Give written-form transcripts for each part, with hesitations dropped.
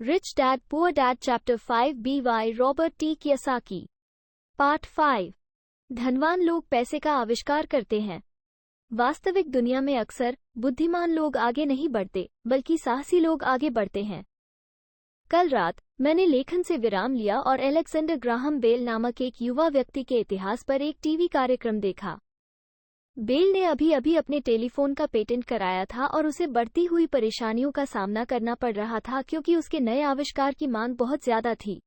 Rich Dad Poor Dad Chapter 5 by Robert T. Kiyosaki Part 5 धनवान लोग पैसे का आविष्कार करते हैं। वास्तविक दुनिया में अक्सर बुद्धिमान लोग आगे नहीं बढ़ते बल्कि साहसी लोग आगे बढ़ते हैं। कल रात मैंने लेखन से विराम लिया और अलेक्जेंडर ग्राहम बेल नामक एक युवा व्यक्ति के इतिहास पर एक टीवी कार्यक्रम देखा। बेल ने अभी अभी अपने टेलीफोन का पेटेंट कराया था और उसे बढ़ती हुई परेशानियों का सामना करना पड़ रहा था क्योंकि उसके नए आविष्कार की मांग बहुत ज्यादा थी।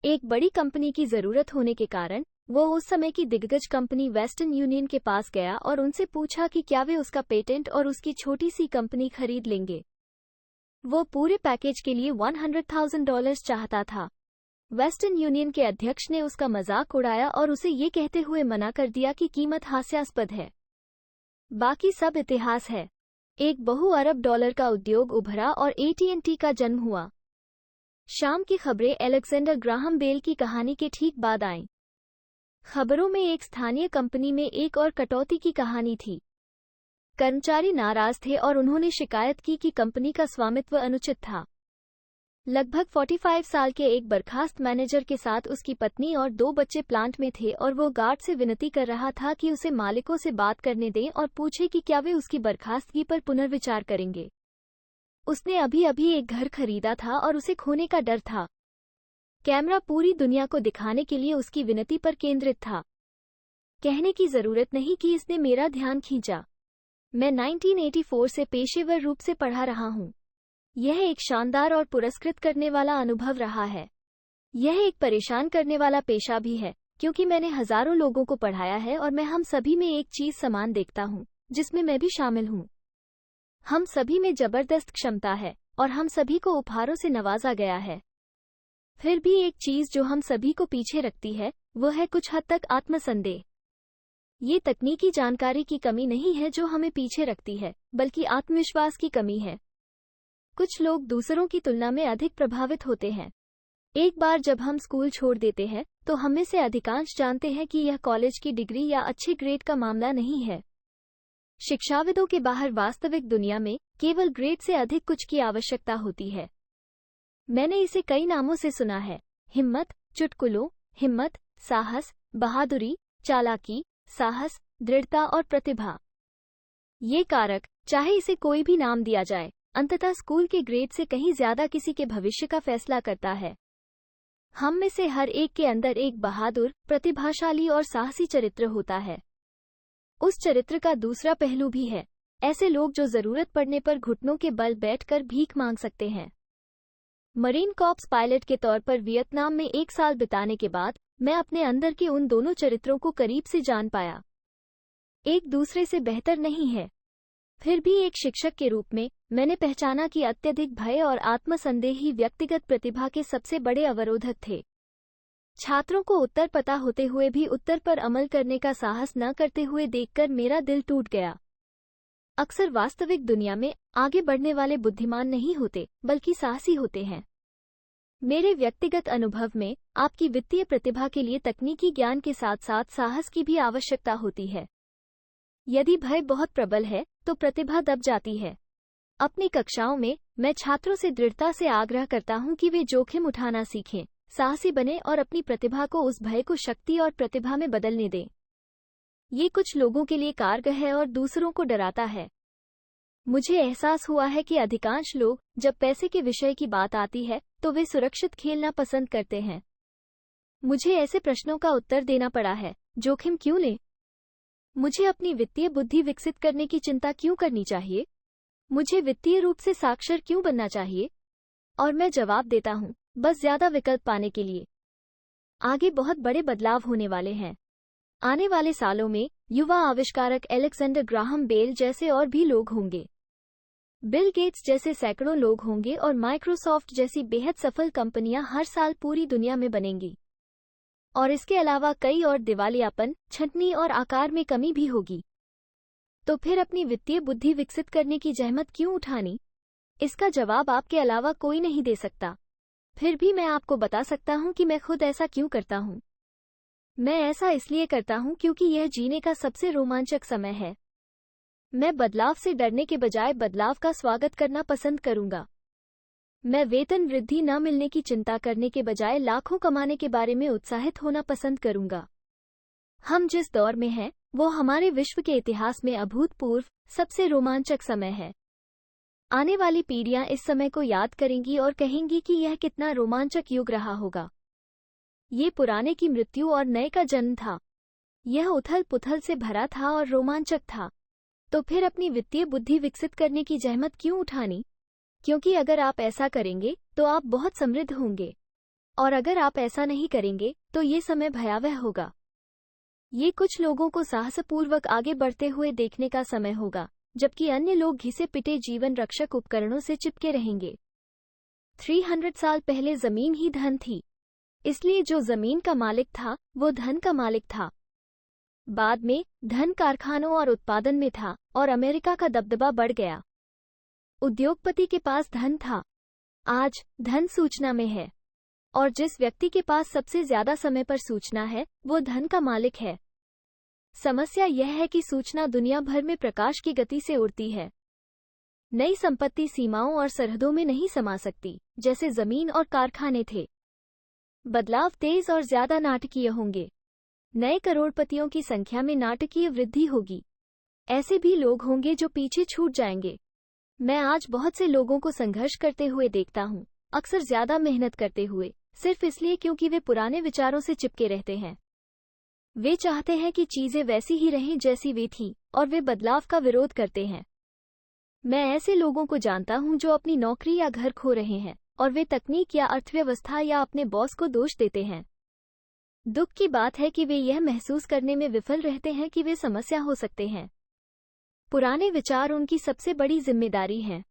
एक बड़ी कंपनी की जरूरत होने के कारण वो उस समय की दिग्गज कंपनी वेस्टर्न यूनियन के पास गया और उनसे पूछा कि क्या वे उसका पेटेंट और उसकी छोटी सी कंपनी खरीद लेंगे। वो पूरे पैकेज के लिए $100,000 चाहता था। वेस्टर्न यूनियन के अध्यक्ष ने उसका मजाक उड़ाया और उसे ये कहते हुए मना कर दिया कि कीमत हास्यास्पद है। बाकी सब इतिहास है। एक बहु-अरब डॉलर का उद्योग उभरा और AT&T का जन्म हुआ। शाम की खबरें अलेक्जेंडर ग्राहम बेल की कहानी के ठीक बाद आईं। खबरों में एक स्थानीय कंपनी में एक और कटौती की कहानी थी। कर्मचारी नाराज थे और उन्होंने शिकायत की कि कंपनी का स्वामित्व अनुचित था। लगभग 45 साल के एक बर्खास्त मैनेजर के साथ उसकी पत्नी और 2 बच्चे प्लांट में थे और वो गार्ड से विनती कर रहा था कि उसे मालिकों से बात करने दें और पूछे कि क्या वे उसकी बर्खास्तगी पर पुनर्विचार करेंगे। उसने अभी अभी एक घर खरीदा था और उसे खोने का डर था। कैमरा पूरी दुनिया को दिखाने के लिए उसकी विनती पर केंद्रित था। कहने की जरूरत नहीं कि इसने मेरा ध्यान खींचा। मैं 1984 से पेशेवर रूप से पढ़ा रहा हूँ। यह एक शानदार और पुरस्कृत करने वाला अनुभव रहा है। यह एक परेशान करने वाला पेशा भी है क्योंकि मैंने हजारों लोगों को पढ़ाया है और मैं हम सभी में एक चीज समान देखता हूँ जिसमें मैं भी शामिल हूँ। हम सभी में जबरदस्त क्षमता है और हम सभी को उपहारों से नवाजा गया है। फिर भी एक चीज जो हम सभी को पीछे रखती है वह है कुछ हद तक आत्मसंदेह। ये तकनीकी जानकारी की कमी नहीं है जो हमें पीछे रखती है बल्कि आत्मविश्वास की कमी है। कुछ लोग दूसरों की तुलना में अधिक प्रभावित होते हैं। एक बार जब हम स्कूल छोड़ देते हैं तो हम में से अधिकांश जानते हैं कि यह कॉलेज की डिग्री या अच्छे ग्रेड का मामला नहीं है। शिक्षाविदों के बाहर वास्तविक दुनिया में केवल ग्रेड से अधिक कुछ की आवश्यकता होती है। मैंने इसे कई नामों से सुना है: हिम्मत, चुटकुलों, हिम्मत, साहस, बहादुरी, चालाकी, साहस, दृढ़ता और प्रतिभा। ये कारक, चाहे इसे कोई भी नाम दिया जाए, अंततः स्कूल के ग्रेड से कहीं ज्यादा किसी के भविष्य का फैसला करता है। हम में से हर एक के अंदर एक बहादुर, प्रतिभाशाली और साहसी चरित्र होता है। उस चरित्र का दूसरा पहलू भी है, ऐसे लोग जो जरूरत पड़ने पर घुटनों के बल बैठकर भीख मांग सकते हैं। मरीन कॉर्प्स पायलट के तौर पर वियतनाम में 1 साल बिताने के बाद मैं अपने अंदर के उन दोनों चरित्रों को करीब से जान पाया। एक दूसरे से बेहतर नहीं है। फिर भी एक शिक्षक के रूप में मैंने पहचाना कि अत्यधिक भय और आत्मसंदेह ही व्यक्तिगत प्रतिभा के सबसे बड़े अवरोधक थे। छात्रों को उत्तर पता होते हुए भी उत्तर पर अमल करने का साहस न करते हुए देखकर मेरा दिल टूट गया। अक्सर वास्तविक दुनिया में आगे बढ़ने वाले बुद्धिमान नहीं होते बल्कि साहसी होते हैं। मेरे व्यक्तिगत अनुभव में आपकी वित्तीय प्रतिभा के लिए तकनीकी ज्ञान के साथ साथ साहस की भी आवश्यकता होती है। यदि भय बहुत प्रबल है तो प्रतिभा दब जाती है। अपनी कक्षाओं में मैं छात्रों से दृढ़ता से आग्रह करता हूं कि वे जोखिम उठाना सीखें, साहसी बने और अपनी प्रतिभा को उस भय को शक्ति और प्रतिभा में बदलने दें। ये कुछ लोगों के लिए कारगर है और दूसरों को डराता है। मुझे एहसास हुआ है कि अधिकांश लोग जब पैसे के विषय की बात आती है तो वे सुरक्षित खेलना पसंद करते हैं। मुझे ऐसे प्रश्नों का उत्तर देना पड़ा है: जोखिम क्यों लें? मुझे अपनी वित्तीय बुद्धि विकसित करने की चिंता क्यों करनी चाहिए? मुझे वित्तीय रूप से साक्षर क्यों बनना चाहिए? और मैं जवाब देता हूँ, बस ज्यादा विकल्प पाने के लिए। आगे बहुत बड़े बदलाव होने वाले हैं। आने वाले सालों में युवा आविष्कारक अलेक्जेंडर ग्राहम बेल जैसे और भी लोग होंगे। बिल गेट्स जैसे सैकड़ों लोग होंगे और माइक्रोसॉफ्ट जैसी बेहद सफल कंपनियां हर साल पूरी दुनिया में बनेंगी। और इसके अलावा कई और दिवालियापन, छंटनी और आकार में कमी भी होगी। तो फिर अपनी वित्तीय बुद्धि विकसित करने की जहमत क्यों उठानी? इसका जवाब आपके अलावा कोई नहीं दे सकता। फिर भी मैं आपको बता सकता हूं कि मैं खुद ऐसा क्यों करता हूं। मैं ऐसा इसलिए करता हूं क्योंकि यह जीने का सबसे रोमांचक समय है। मैं बदलाव से डरने के बजाय बदलाव का स्वागत करना पसंद करूंगा। मैं वेतन वृद्धि न मिलने की चिंता करने के बजाय लाखों कमाने के बारे में उत्साहित होना पसंद करूंगा। हम जिस दौर में हैं, वो हमारे विश्व के इतिहास में अभूतपूर्व सबसे रोमांचक समय है। आने वाली पीढ़ियां इस समय को याद करेंगी और कहेंगी कि यह कितना रोमांचक युग रहा होगा। ये पुराने की मृत्यु और नए का जन्म था। यह उथल पुथल से भरा था और रोमांचक था। तो फिर अपनी वित्तीय बुद्धि विकसित करने की जहमत क्यों उठानी? क्योंकि अगर आप ऐसा करेंगे तो आप बहुत समृद्ध होंगे, और अगर आप ऐसा नहीं करेंगे तो ये समय भयावह होगा। ये कुछ लोगों को साहसपूर्वक आगे बढ़ते हुए देखने का समय होगा, जबकि अन्य लोग घिसे पिटे जीवन रक्षक उपकरणों से चिपके रहेंगे। 300 साल पहले जमीन ही धन थी, इसलिए जो जमीन का मालिक था वो धन का मालिक था। बाद में धन कारखानों और उत्पादन में था और अमेरिका का दबदबा बढ़ गया। उद्योगपति के पास धन था। आज धन सूचना में है, और जिस व्यक्ति के पास सबसे ज्यादा समय पर सूचना है वो धन का मालिक है। समस्या यह है कि सूचना दुनिया भर में प्रकाश की गति से उड़ती है। नई संपत्ति सीमाओं और सरहदों में नहीं समा सकती, जैसे जमीन और कारखाने थे। बदलाव तेज और ज्यादा नाटकीय होंगे। नए करोड़पतियों की संख्या में नाटकीय वृद्धि होगी। ऐसे भी लोग होंगे जो पीछे छूट जाएंगे। मैं आज बहुत से लोगों को संघर्ष करते हुए देखता हूँ, अक्सर ज्यादा मेहनत करते हुए, सिर्फ इसलिए क्योंकि वे पुराने विचारों से चिपके रहते हैं। वे चाहते हैं कि चीजें वैसी ही रहें जैसी वे थीं, और वे बदलाव का विरोध करते हैं। मैं ऐसे लोगों को जानता हूं जो अपनी नौकरी या घर खो रहे हैं, और वे तकनीक या अर्थव्यवस्था या अपने बॉस को दोष देते हैं। दुख की बात है कि वे यह महसूस करने में विफल रहते हैं कि वे समस्या हो सकते हैं। पुराने विचार उनकी सबसे बड़ी जिम्मेदारी हैं।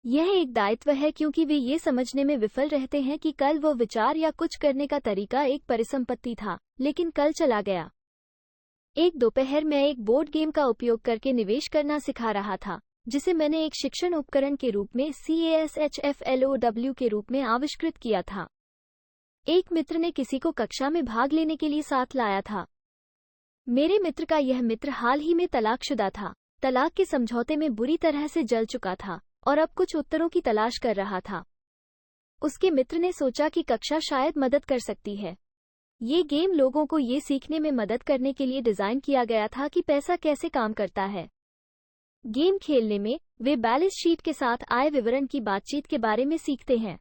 यह एक दायित्व है क्योंकि वे ये समझने में विफल रहते हैं कि कल वो विचार या कुछ करने का तरीका एक परिसंपत्ति था, लेकिन कल चला गया। एक दोपहर मैं एक बोर्ड गेम का उपयोग करके निवेश करना सिखा रहा था, जिसे मैंने एक शिक्षण उपकरण के रूप में CASHFLOW के रूप में आविष्कृत किया था। एक मित्र ने किसी को कक्षा में भाग लेने के लिए साथ लाया था। मेरे मित्र का यह मित्र हाल ही में तलाकशुदा था, तलाक के समझौते में बुरी तरह से जल चुका था और अब कुछ उत्तरों की तलाश कर रहा था। उसके मित्र ने सोचा कि कक्षा शायद मदद कर सकती है। ये गेम लोगों को ये सीखने में मदद करने के लिए डिजाइन किया गया था कि पैसा कैसे काम करता है। गेम खेलने में वे बैलेंस शीट के साथ आय विवरण की बातचीत के बारे में सीखते हैं।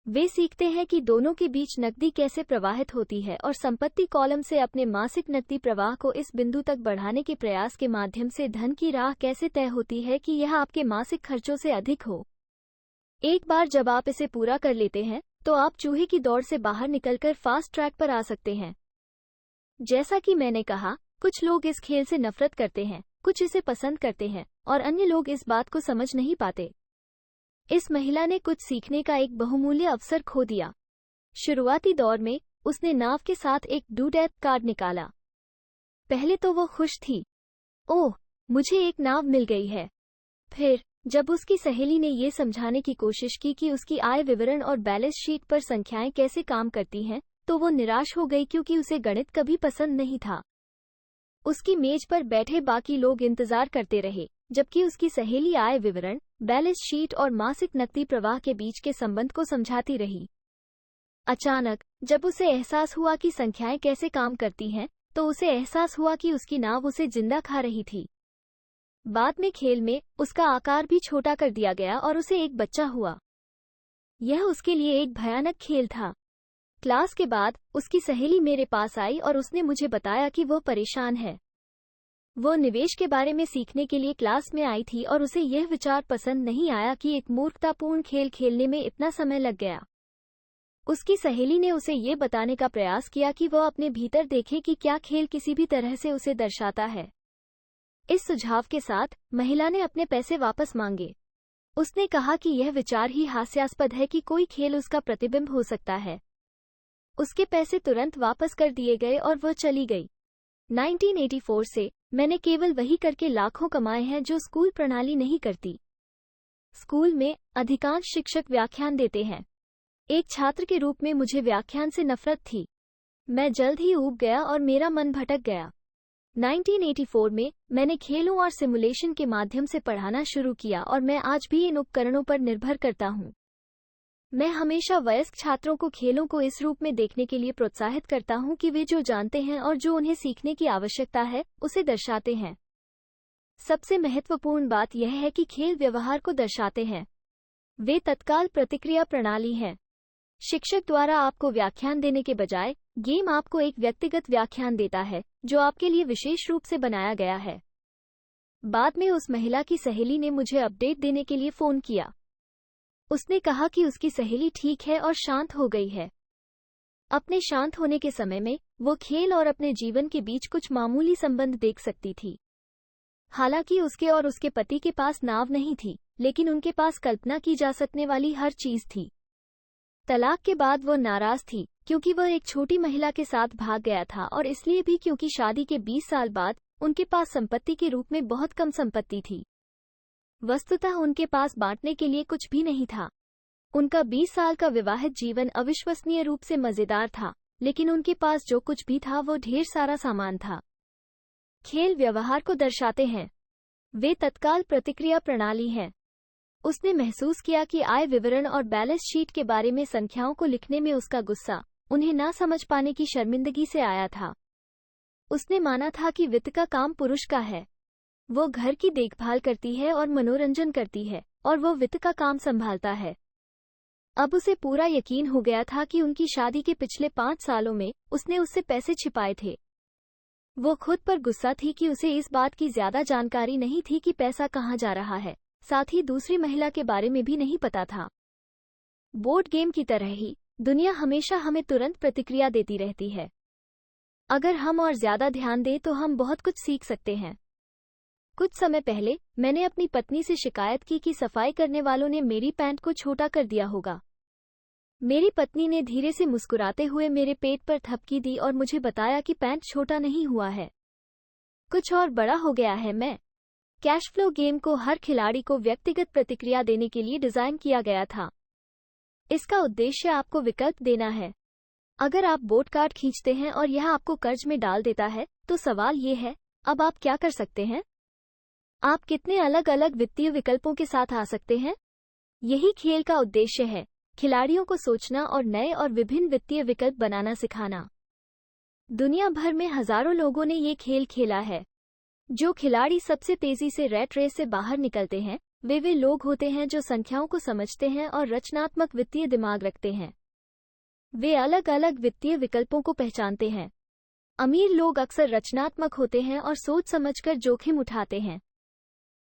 वे सीखते हैं कि दोनों के बीच नकदी कैसे प्रवाहित होती है और संपत्ति कॉलम से अपने मासिक नकदी प्रवाह को इस बिंदु तक बढ़ाने के प्रयास के माध्यम से धन की राह कैसे तय होती है कि यह आपके मासिक खर्चों से अधिक हो। एक बार जब आप इसे पूरा कर लेते हैं तो आप चूहे की दौड़ से बाहर निकलकर फास्ट ट्रैक पर आ सकते हैं। जैसा कि मैंने कहा, कुछ लोग इस खेल से नफरत करते हैं, कुछ इसे पसंद करते हैं और अन्य लोग इस बात को समझ नहीं पाते। इस महिला ने कुछ सीखने का एक बहुमूल्य अवसर खो दिया। शुरुआती दौर में उसने नाव के साथ एक डू डेथ कार्ड निकाला। पहले तो वो खुश थी, ओह, मुझे एक नाव मिल गई है। फिर जब उसकी सहेली ने ये समझाने की कोशिश की कि उसकी आय विवरण और बैलेंस शीट पर संख्याएं कैसे काम करती हैं, तो वो निराश हो गई क्योंकि उसे गणित कभी पसंद नहीं था। उसकी मेज पर बैठे बाकी लोग इंतजार करते रहे, जबकि उसकी सहेली आय विवरण, बैलेंस शीट और मासिक नकदी प्रवाह के बीच के संबंध को समझाती रही। अचानक जब उसे एहसास हुआ कि संख्याएं कैसे काम करती हैं, तो उसे एहसास हुआ कि उसकी नाव उसे जिंदा खा रही थी। बाद में खेल में उसका आकार भी छोटा कर दिया गया और उसे एक बच्चा हुआ। यह उसके लिए एक भयानक खेल था। क्लास के बाद उसकी सहेली मेरे पास आई और उसने मुझे बताया कि वह परेशान है। वो निवेश के बारे में सीखने के लिए क्लास में आई थी और उसे यह विचार पसंद नहीं आया कि एक मूर्खतापूर्ण खेल खेलने में इतना समय लग गया। उसकी सहेली ने उसे ये बताने का प्रयास किया कि वह अपने भीतर देखे कि क्या खेल किसी भी तरह से उसे दर्शाता है। इस सुझाव के साथ महिला ने अपने पैसे वापस मांगे। उसने कहा कि यह विचार ही हास्यास्पद है कि कोई खेल उसका प्रतिबिंब हो सकता है। उसके पैसे तुरंत वापस कर दिए गए और वह चली गई। 1984 से मैंने केवल वही करके लाखों कमाए हैं जो स्कूल प्रणाली नहीं करती। स्कूल में अधिकांश शिक्षक व्याख्यान देते हैं। एक छात्र के रूप में मुझे व्याख्यान से नफरत थी। मैं जल्द ही ऊब गया और मेरा मन भटक गया। 1984 में मैंने खेलों और सिमुलेशन के माध्यम से पढ़ाना शुरू किया और मैं आज भी इन उपकरणों पर निर्भर करता हूँ। मैं हमेशा वयस्क छात्रों को खेलों को इस रूप में देखने के लिए प्रोत्साहित करता हूं कि वे जो जानते हैं और जो उन्हें सीखने की आवश्यकता है उसे दर्शाते हैं। सबसे महत्वपूर्ण बात यह है कि खेल व्यवहार को दर्शाते हैं। वे तत्काल प्रतिक्रिया प्रणाली हैं। शिक्षक द्वारा आपको व्याख्यान देने के बजाय गेम आपको एक व्यक्तिगत व्याख्यान देता है जो आपके लिए विशेष रूप से बनाया गया है। बाद में उस महिला की सहेली ने मुझे अपडेट देने के लिए फोन किया। उसने कहा कि उसकी सहेली ठीक है और शांत हो गई है। अपने शांत होने के समय में वो खेल और अपने जीवन के बीच कुछ मामूली संबंध देख सकती थी। हालांकि उसके और उसके पति के पास नाव नहीं थी, लेकिन उनके पास कल्पना की जा सकने वाली हर चीज थी। तलाक के बाद वो नाराज थी क्योंकि वह एक छोटी महिला के साथ भाग गया था और इसलिए भी क्योंकि शादी के 20 साल बाद उनके पास संपत्ति के रूप में बहुत कम संपत्ति थी। वस्तुतः उनके पास बांटने के लिए कुछ भी नहीं था। उनका 20 साल का विवाहित जीवन अविश्वसनीय रूप से मजेदार था, लेकिन उनके पास जो कुछ भी था वो ढेर सारा सामान था। खेल व्यवहार को दर्शाते हैं। वे तत्काल प्रतिक्रिया प्रणाली हैं। उसने महसूस किया कि आय विवरण और बैलेंस शीट के बारे में संख्याओं को लिखने में उसका गुस्सा उन्हें ना समझ पाने की शर्मिंदगी से आया था। उसने माना था कि वित्त का काम पुरुष का है। वो घर की देखभाल करती है और मनोरंजन करती है और वो वित्त का काम संभालता है। अब उसे पूरा यकीन हो गया था कि उनकी शादी के पिछले 5 सालों में उसने उससे पैसे छिपाए थे। वो खुद पर गुस्सा थी कि उसे इस बात की ज्यादा जानकारी नहीं थी कि पैसा कहाँ जा रहा है, साथ ही दूसरी महिला के बारे में भी नहीं पता था। बोर्ड गेम की तरह ही दुनिया हमेशा हमें तुरंत प्रतिक्रिया देती रहती है। अगर हम और ज्यादा ध्यान दें तो हम बहुत कुछ सीख सकते हैं। कुछ समय पहले मैंने अपनी पत्नी से शिकायत की कि सफाई करने वालों ने मेरी पैंट को छोटा कर दिया होगा। मेरी पत्नी ने धीरे से मुस्कुराते हुए मेरे पेट पर थपकी दी और मुझे बताया कि पैंट छोटा नहीं हुआ है, कुछ और बड़ा हो गया है। मैं कैश फ्लो गेम को हर खिलाड़ी को व्यक्तिगत प्रतिक्रिया देने के लिए डिजाइन किया गया था। इसका उद्देश्य आपको विकल्प देना है। अगर आप बोट कार्ड खींचते हैं और यह आपको कर्ज में डाल देता है, तो सवाल ये है, अब आप क्या कर सकते हैं? आप कितने अलग अलग वित्तीय विकल्पों के साथ आ सकते हैं? यही खेल का उद्देश्य है, खिलाड़ियों को सोचना और नए और विभिन्न वित्तीय विकल्प बनाना सिखाना। दुनिया भर में हजारों लोगों ने ये खेल खेला है। जो खिलाड़ी सबसे तेजी से रैट रेस से बाहर निकलते हैं, वे लोग होते हैं जो संख्याओं को समझते हैं और रचनात्मक वित्तीय दिमाग रखते हैं। वे अलग अलग वित्तीय विकल्पों को पहचानते हैं। अमीर लोग अक्सर रचनात्मक होते हैं और सोच समझकर जोखिम उठाते हैं।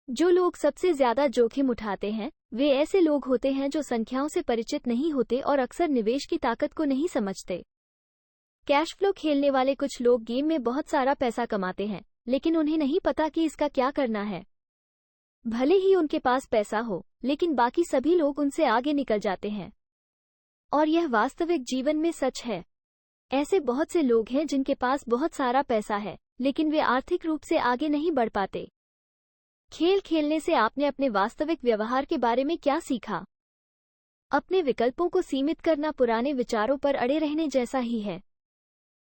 जो लोग सबसे ज्यादा जोखिम उठाते हैं, वे ऐसे लोग होते हैं जो संख्याओं से परिचित नहीं होते और अक्सर निवेश की ताकत को नहीं समझते। कैश फ्लो खेलने वाले कुछ लोग गेम में बहुत सारा पैसा कमाते हैं, लेकिन उन्हें नहीं पता कि इसका क्या करना है। भले ही उनके पास पैसा हो, लेकिन बाकी सभी लोग उनसे आगे निकल जाते हैं। और यह वास्तविक जीवन में सच है। ऐसे बहुत से लोग हैं जिनके पास बहुत सारा पैसा है, लेकिन वे आर्थिक रूप से आगे नहीं बढ़ पाते। खेल खेलने से आपने अपने वास्तविक व्यवहार के बारे में क्या सीखा? अपने विकल्पों को सीमित करना पुराने विचारों पर अड़े रहने जैसा ही है।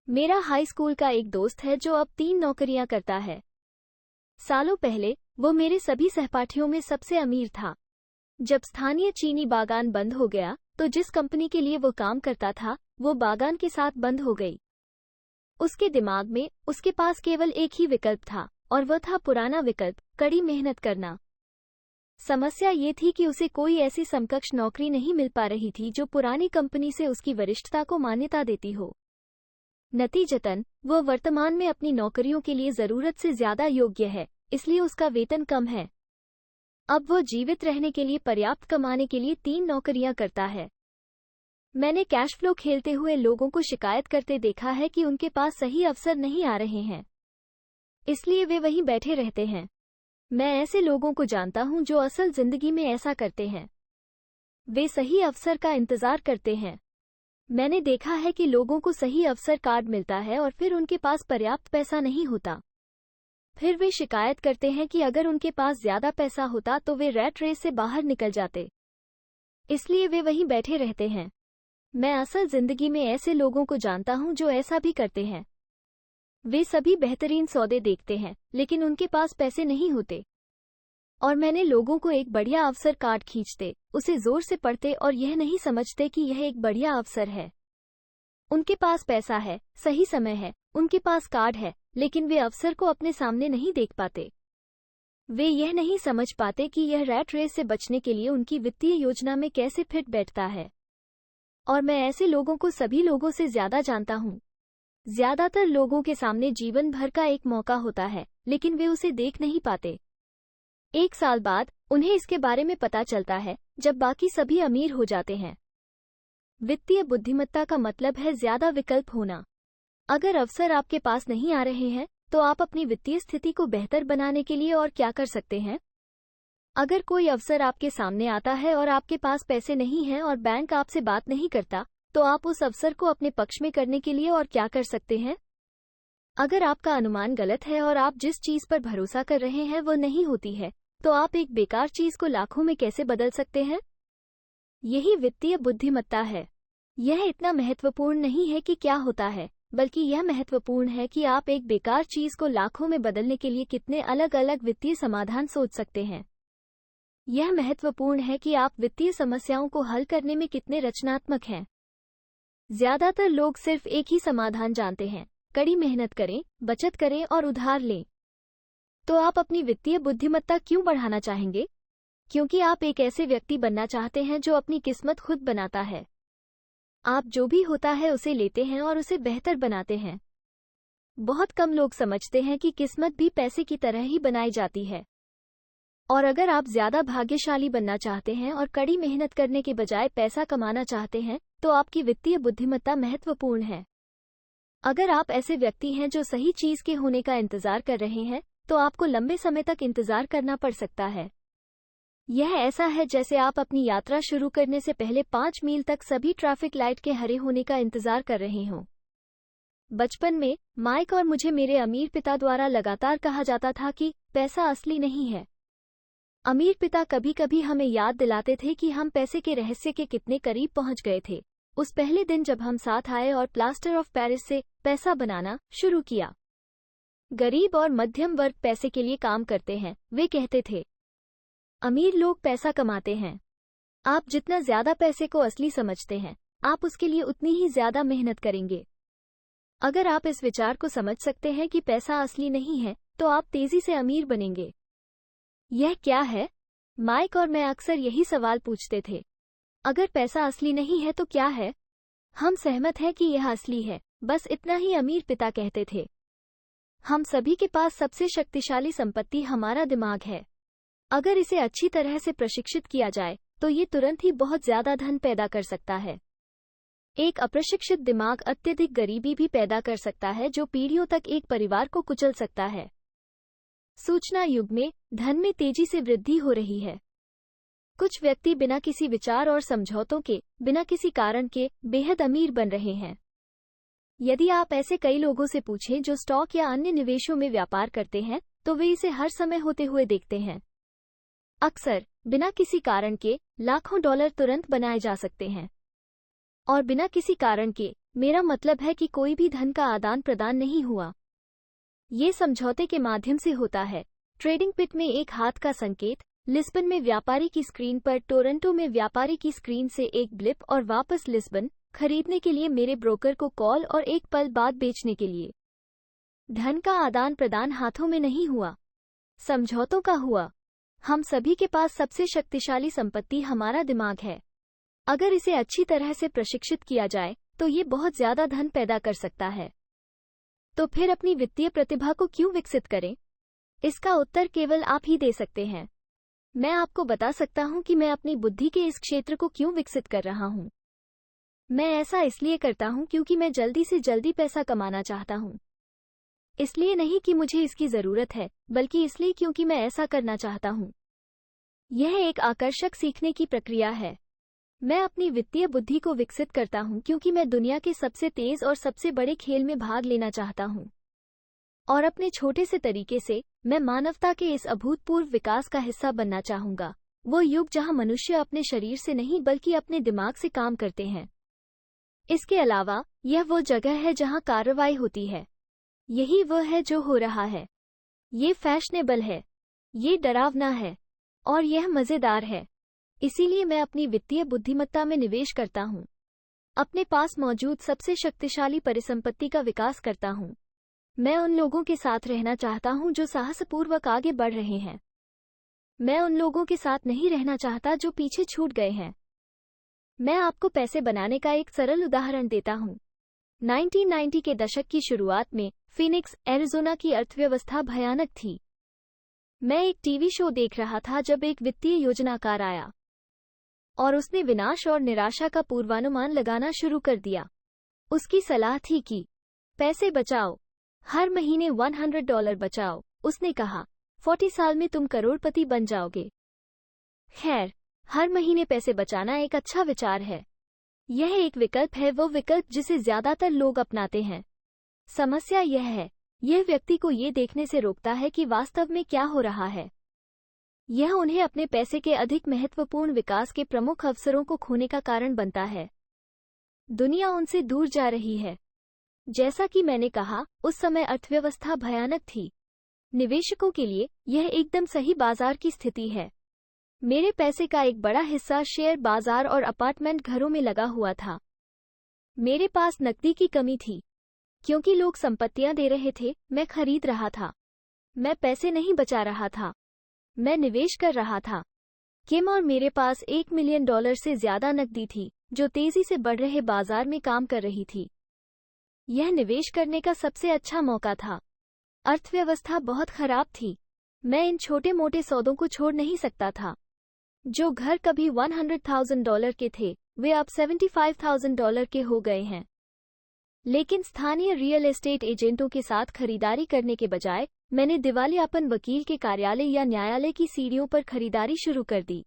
मेरा हाई स्कूल का एक दोस्त है जो अब 3 नौकरियां करता है। सालों पहले वो मेरे सभी सहपाठियों में सबसे अमीर था। जब स्थानीय चीनी बागान बंद हो गया, तो जिस कंपनी के लिए वो काम करता था, वो बागान के साथ बंद हो गई। उसके दिमाग में उसके पास केवल एक ही विकल्प था, और वह था पुराना विकल्प, कड़ी मेहनत करना। समस्या ये थी कि उसे कोई ऐसी समकक्ष नौकरी नहीं मिल पा रही थी जो पुरानी कंपनी से उसकी वरिष्ठता को मान्यता देती हो। नतीजतन, वह वर्तमान में अपनी नौकरियों के लिए जरूरत से ज्यादा योग्य है, इसलिए उसका वेतन कम है। अब वो जीवित रहने के लिए पर्याप्त कमाने के लिए 3 नौकरियां करता है। मैंने कैश फ्लो खेलते हुए लोगों को शिकायत करते देखा है कि उनके पास सही अवसर नहीं आ रहे हैं, इसलिए वे वहीं बैठे रहते हैं। मैं ऐसे लोगों को जानता हूं जो असल जिंदगी में ऐसा करते हैं। वे सही अवसर का इंतजार करते हैं। मैंने देखा है कि लोगों को सही अवसर कार्ड मिलता है और फिर उनके पास पर्याप्त पैसा नहीं होता। फिर वे शिकायत करते हैं कि अगर उनके पास ज्यादा पैसा होता तो वे रैट रेस से बाहर निकल जाते, इसलिए वे वहीं बैठे रहते हैं। मैं असल जिंदगी में ऐसे लोगों को जानता हूं जो ऐसा भी करते हैं। वे सभी बेहतरीन सौदे देखते हैं, लेकिन उनके पास पैसे नहीं होते। और मैंने लोगों को एक बढ़िया अवसर कार्ड खींचते, उसे जोर से पढ़ते और यह नहीं समझते कि यह एक बढ़िया अवसर है। उनके पास पैसा है, सही समय है, उनके पास कार्ड है, लेकिन वे अवसर को अपने सामने नहीं देख पाते। वे यह नहीं समझ पाते कि यह रैट रेस से बचने के लिए उनकी वित्तीय योजना में कैसे फिट बैठता है। और मैं ऐसे लोगों को सभी लोगों से ज्यादा जानता हूँ। ज्यादातर लोगों के सामने जीवन भर का एक मौका होता है, लेकिन वे उसे देख नहीं पाते। 1 साल बाद उन्हें इसके बारे में पता चलता है, जब बाकी सभी अमीर हो जाते हैं। वित्तीय बुद्धिमत्ता का मतलब है ज्यादा विकल्प होना। अगर अवसर आपके पास नहीं आ रहे हैं, तो आप अपनी वित्तीय स्थिति को बेहतर बनाने के लिए और क्या कर सकते हैं? अगर कोई अवसर आपके सामने आता है और आपके पास पैसे नहीं हैं और बैंक आपसे बात नहीं करता, तो आप उस अवसर को अपने पक्ष में करने के लिए और क्या कर सकते हैं? अगर आपका अनुमान गलत है और आप जिस चीज पर भरोसा कर रहे हैं वो नहीं होती है, तो आप एक बेकार चीज को लाखों में कैसे बदल सकते हैं? यही वित्तीय बुद्धिमत्ता है। यह इतना महत्वपूर्ण नहीं है कि क्या होता है, बल्कि यह महत्वपूर्ण है कि आप एक बेकार चीज को लाखों में बदलने के लिए कितने अलग अलग वित्तीय समाधान सोच सकते हैं। यह महत्वपूर्ण है कि आप वित्तीय समस्याओं को हल करने में कितने रचनात्मक हैं। ज्यादातर लोग सिर्फ एक ही समाधान जानते हैं: कड़ी मेहनत करें, बचत करें और उधार लें। तो आप अपनी वित्तीय बुद्धिमत्ता क्यों बढ़ाना चाहेंगे? क्योंकि आप एक ऐसे व्यक्ति बनना चाहते हैं जो अपनी किस्मत खुद बनाता है। आप जो भी होता है उसे लेते हैं और उसे बेहतर बनाते हैं। बहुत कम लोग समझते हैं कि किस्मत भी पैसे की तरह ही बनाई जाती है। और अगर आप ज्यादा भाग्यशाली बनना चाहते हैं और कड़ी मेहनत करने के बजाय पैसा कमाना चाहते हैं, तो आपकी वित्तीय बुद्धिमत्ता महत्वपूर्ण है। अगर आप ऐसे व्यक्ति हैं जो सही चीज के होने का इंतजार कर रहे हैं, तो आपको लंबे समय तक इंतजार करना पड़ सकता है। यह ऐसा है जैसे आप अपनी यात्रा शुरू करने से पहले 5 मील तक सभी ट्रैफिक लाइट के हरे होने का इंतजार कर रहे हों। बचपन में माइक और मुझे मेरे अमीर पिता द्वारा लगातार कहा जाता था कि पैसा असली नहीं है। अमीर पिता कभी कभी हमें याद दिलाते थे कि हम पैसे के रहस्य के कितने करीब पहुंच गए थे उस पहले दिन जब हम साथ आए और प्लास्टर ऑफ पेरिस से पैसा बनाना शुरू किया। गरीब और मध्यम वर्ग पैसे के लिए काम करते हैं, वे कहते थे। अमीर लोग पैसा कमाते हैं। आप जितना ज्यादा पैसे को असली समझते हैं, आप उसके लिए उतनी ही ज्यादा मेहनत करेंगे। अगर आप इस विचार को समझ सकते हैं कि पैसा असली नहीं है, तो आप तेजी से अमीर बनेंगे। यह क्या है? माइक और मैं अक्सर यही सवाल पूछते थे। अगर पैसा असली नहीं है तो क्या है? हम सहमत हैं कि यह असली है, बस इतना ही अमीर पिता कहते थे। हम सभी के पास सबसे शक्तिशाली संपत्ति हमारा दिमाग है। अगर इसे अच्छी तरह से प्रशिक्षित किया जाए, तो ये तुरंत ही बहुत ज्यादा धन पैदा कर सकता है। एक अप्रशिक्षित दिमाग अत्यधिक गरीबी भी पैदा कर सकता है, जो पीढ़ियों तक एक परिवार को कुचल सकता है। सूचना युग में धन में तेजी से वृद्धि हो रही है। कुछ व्यक्ति बिना किसी विचार और समझौतों के, बिना किसी कारण के बेहद अमीर बन रहे हैं। यदि आप ऐसे कई लोगों से पूछें जो स्टॉक या अन्य निवेशों में व्यापार करते हैं, तो वे इसे हर समय होते हुए देखते हैं। अक्सर बिना किसी कारण के लाखों डॉलर तुरंत बनाए जा सकते हैं। और बिना किसी कारण के, मेरा मतलब है कि कोई भी धन का आदान प्रदान नहीं हुआ। ये समझौते के माध्यम से होता है। ट्रेडिंग पिट में एक हाथ का संकेत, लिस्बन में व्यापारी की स्क्रीन पर, टोरंटो में व्यापारी की स्क्रीन से एक ब्लिप और वापस लिस्बन, खरीदने के लिए मेरे ब्रोकर को कॉल और एक पल बाद बेचने के लिए। धन का आदान प्रदान हाथों में नहीं हुआ, समझौतों का हुआ। हम सभी के पास सबसे शक्तिशाली संपत्ति हमारा दिमाग है। अगर इसे अच्छी तरह से प्रशिक्षित किया जाए, तो ये बहुत ज्यादा धन पैदा कर सकता है। तो फिर अपनी वित्तीय प्रतिभा को क्यों विकसित करें? इसका उत्तर केवल आप ही दे सकते हैं। मैं आपको बता सकता हूं कि मैं अपनी बुद्धि के इस क्षेत्र को क्यों विकसित कर रहा हूं। मैं ऐसा इसलिए करता हूं क्योंकि मैं जल्दी से जल्दी पैसा कमाना चाहता हूं। इसलिए नहीं कि मुझे इसकी जरूरत है, बल्कि इसलिए क्योंकि मैं ऐसा करना चाहता हूं। यह एक आकर्षक सीखने की प्रक्रिया है। मैं अपनी वित्तीय बुद्धि को विकसित करता हूं क्योंकि मैं दुनिया के सबसे तेज और सबसे बड़े खेल में भाग लेना चाहता हूं। और अपने छोटे से तरीके से, मैं मानवता के इस अभूतपूर्व विकास का हिस्सा बनना चाहूंगा। वो युग जहां मनुष्य अपने शरीर से नहीं बल्कि अपने दिमाग से काम करते हैं। इसके अलावा, यह वो जगह है जहां कार्रवाई होती है। यही वह है जो हो रहा है। ये फैशनेबल है। ये डरावना है। और यह मजेदार है। इसीलिए मैं अपनी वित्तीय बुद्धिमत्ता में निवेश करता हूँ। अपने पास मौजूद सबसे शक्तिशाली परिसंपत्ति का विकास करता हूँ। मैं उन लोगों के साथ रहना चाहता हूँ जो साहसपूर्वक आगे बढ़ रहे हैं। मैं उन लोगों के साथ नहीं रहना चाहता जो पीछे छूट गए हैं। मैं आपको पैसे बनाने का एक सरल उदाहरण देता हूँ। 1990 के दशक की शुरुआत में फिनिक्स, एरिज़ोना की अर्थव्यवस्था भयानक थी। मैं एक टीवी शो देख रहा था जब एक वित्तीय योजनाकार आया और उसने विनाश और निराशा का पूर्वानुमान लगाना शुरू कर दिया। उसकी सलाह थी कि पैसे बचाओ, हर महीने $100 बचाओ। उसने कहा 40 साल में तुम करोड़पति बन जाओगे। खैर, हर महीने पैसे बचाना एक अच्छा विचार है। यह एक विकल्प है, वो विकल्प जिसे ज्यादातर लोग अपनाते हैं। समस्या यह है, यह व्यक्ति को ये देखने से रोकता है कि वास्तव में क्या हो रहा है। यह उन्हें अपने पैसे के अधिक महत्वपूर्ण विकास के प्रमुख अवसरों को खोने का कारण बनता है। दुनिया उनसे दूर जा रही है। जैसा कि मैंने कहा, उस समय अर्थव्यवस्था भयानक थी। निवेशकों के लिए यह एकदम सही बाजार की स्थिति है। मेरे पैसे का एक बड़ा हिस्सा शेयर बाजार और अपार्टमेंट घरों में लगा हुआ था। मेरे पास नकदी की कमी थी। क्योंकि लोग संपत्तियां दे रहे थे, मैं खरीद रहा था। मैं पैसे नहीं बचा रहा था, मैं निवेश कर रहा था। किम और मेरे पास $1 मिलियन से ज्यादा नकदी थी, जो तेजी से बढ़ रहे बाजार में काम कर रही थी। यह निवेश करने का सबसे अच्छा मौका था। अर्थव्यवस्था बहुत खराब थी। मैं इन छोटे मोटे सौदों को छोड़ नहीं सकता था। जो घर कभी $100,000 के थे, वे अब $75,000 के हो गए हैं। लेकिन स्थानीय रियल एस्टेट एजेंटों के साथ खरीदारी करने के बजाय मैंने दिवालियापन वकील के कार्यालय या न्यायालय की सीढ़ियों पर खरीदारी शुरू कर दी।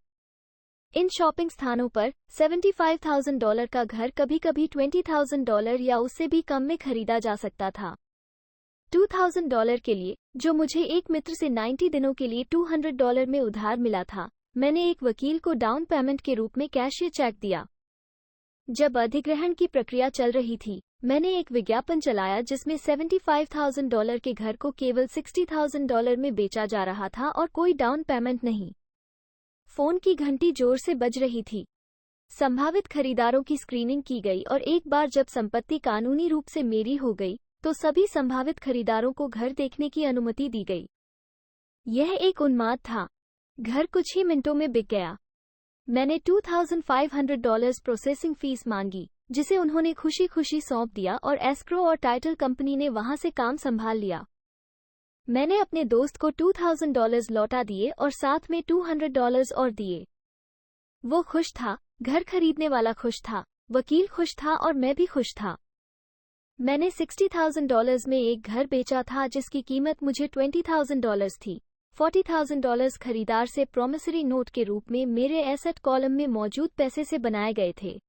इन शॉपिंग स्थानों पर $75,000 का घर कभी कभी $20,000 या उससे भी कम में खरीदा जा सकता था। $2,000 के लिए, जो मुझे एक मित्र से 90 दिनों के लिए $200 में उधार मिला था, मैंने एक वकील को डाउन पेमेंट के रूप में कैशियर चेक दिया। जब अधिग्रहण की प्रक्रिया चल रही थी, मैंने एक विज्ञापन चलाया जिसमें $75,000 के घर को केवल $60,000 में बेचा जा रहा था और कोई डाउन पेमेंट नहीं। फोन की घंटी जोर से बज रही थी। संभावित खरीदारों की स्क्रीनिंग की गई और एक बार जब संपत्ति कानूनी रूप से मेरी हो गई, तो सभी संभावित खरीदारों को घर देखने की अनुमति दी गई। यह एक उन्माद था। घर कुछ ही मिनटों में बिक गया। मैंने $2,500 प्रोसेसिंग फीस मांगी, जिसे उन्होंने खुशी खुशी सौंप दिया और एस्क्रो और टाइटल कंपनी ने वहां से काम संभाल लिया। मैंने अपने दोस्त को $2,000 लौटा दिए और साथ में $200 और दिए। वो खुश था, घर खरीदने वाला खुश था, वकील खुश था और मैं भी खुश था। मैंने $60,000 में एक घर बेचा था जिसकी कीमत मुझे $20,000 थी। $40,000 खरीदार से प्रॉमिसरी नोट के रूप में मेरे एसेट कॉलम में मौजूद पैसे से बनाए गए थे।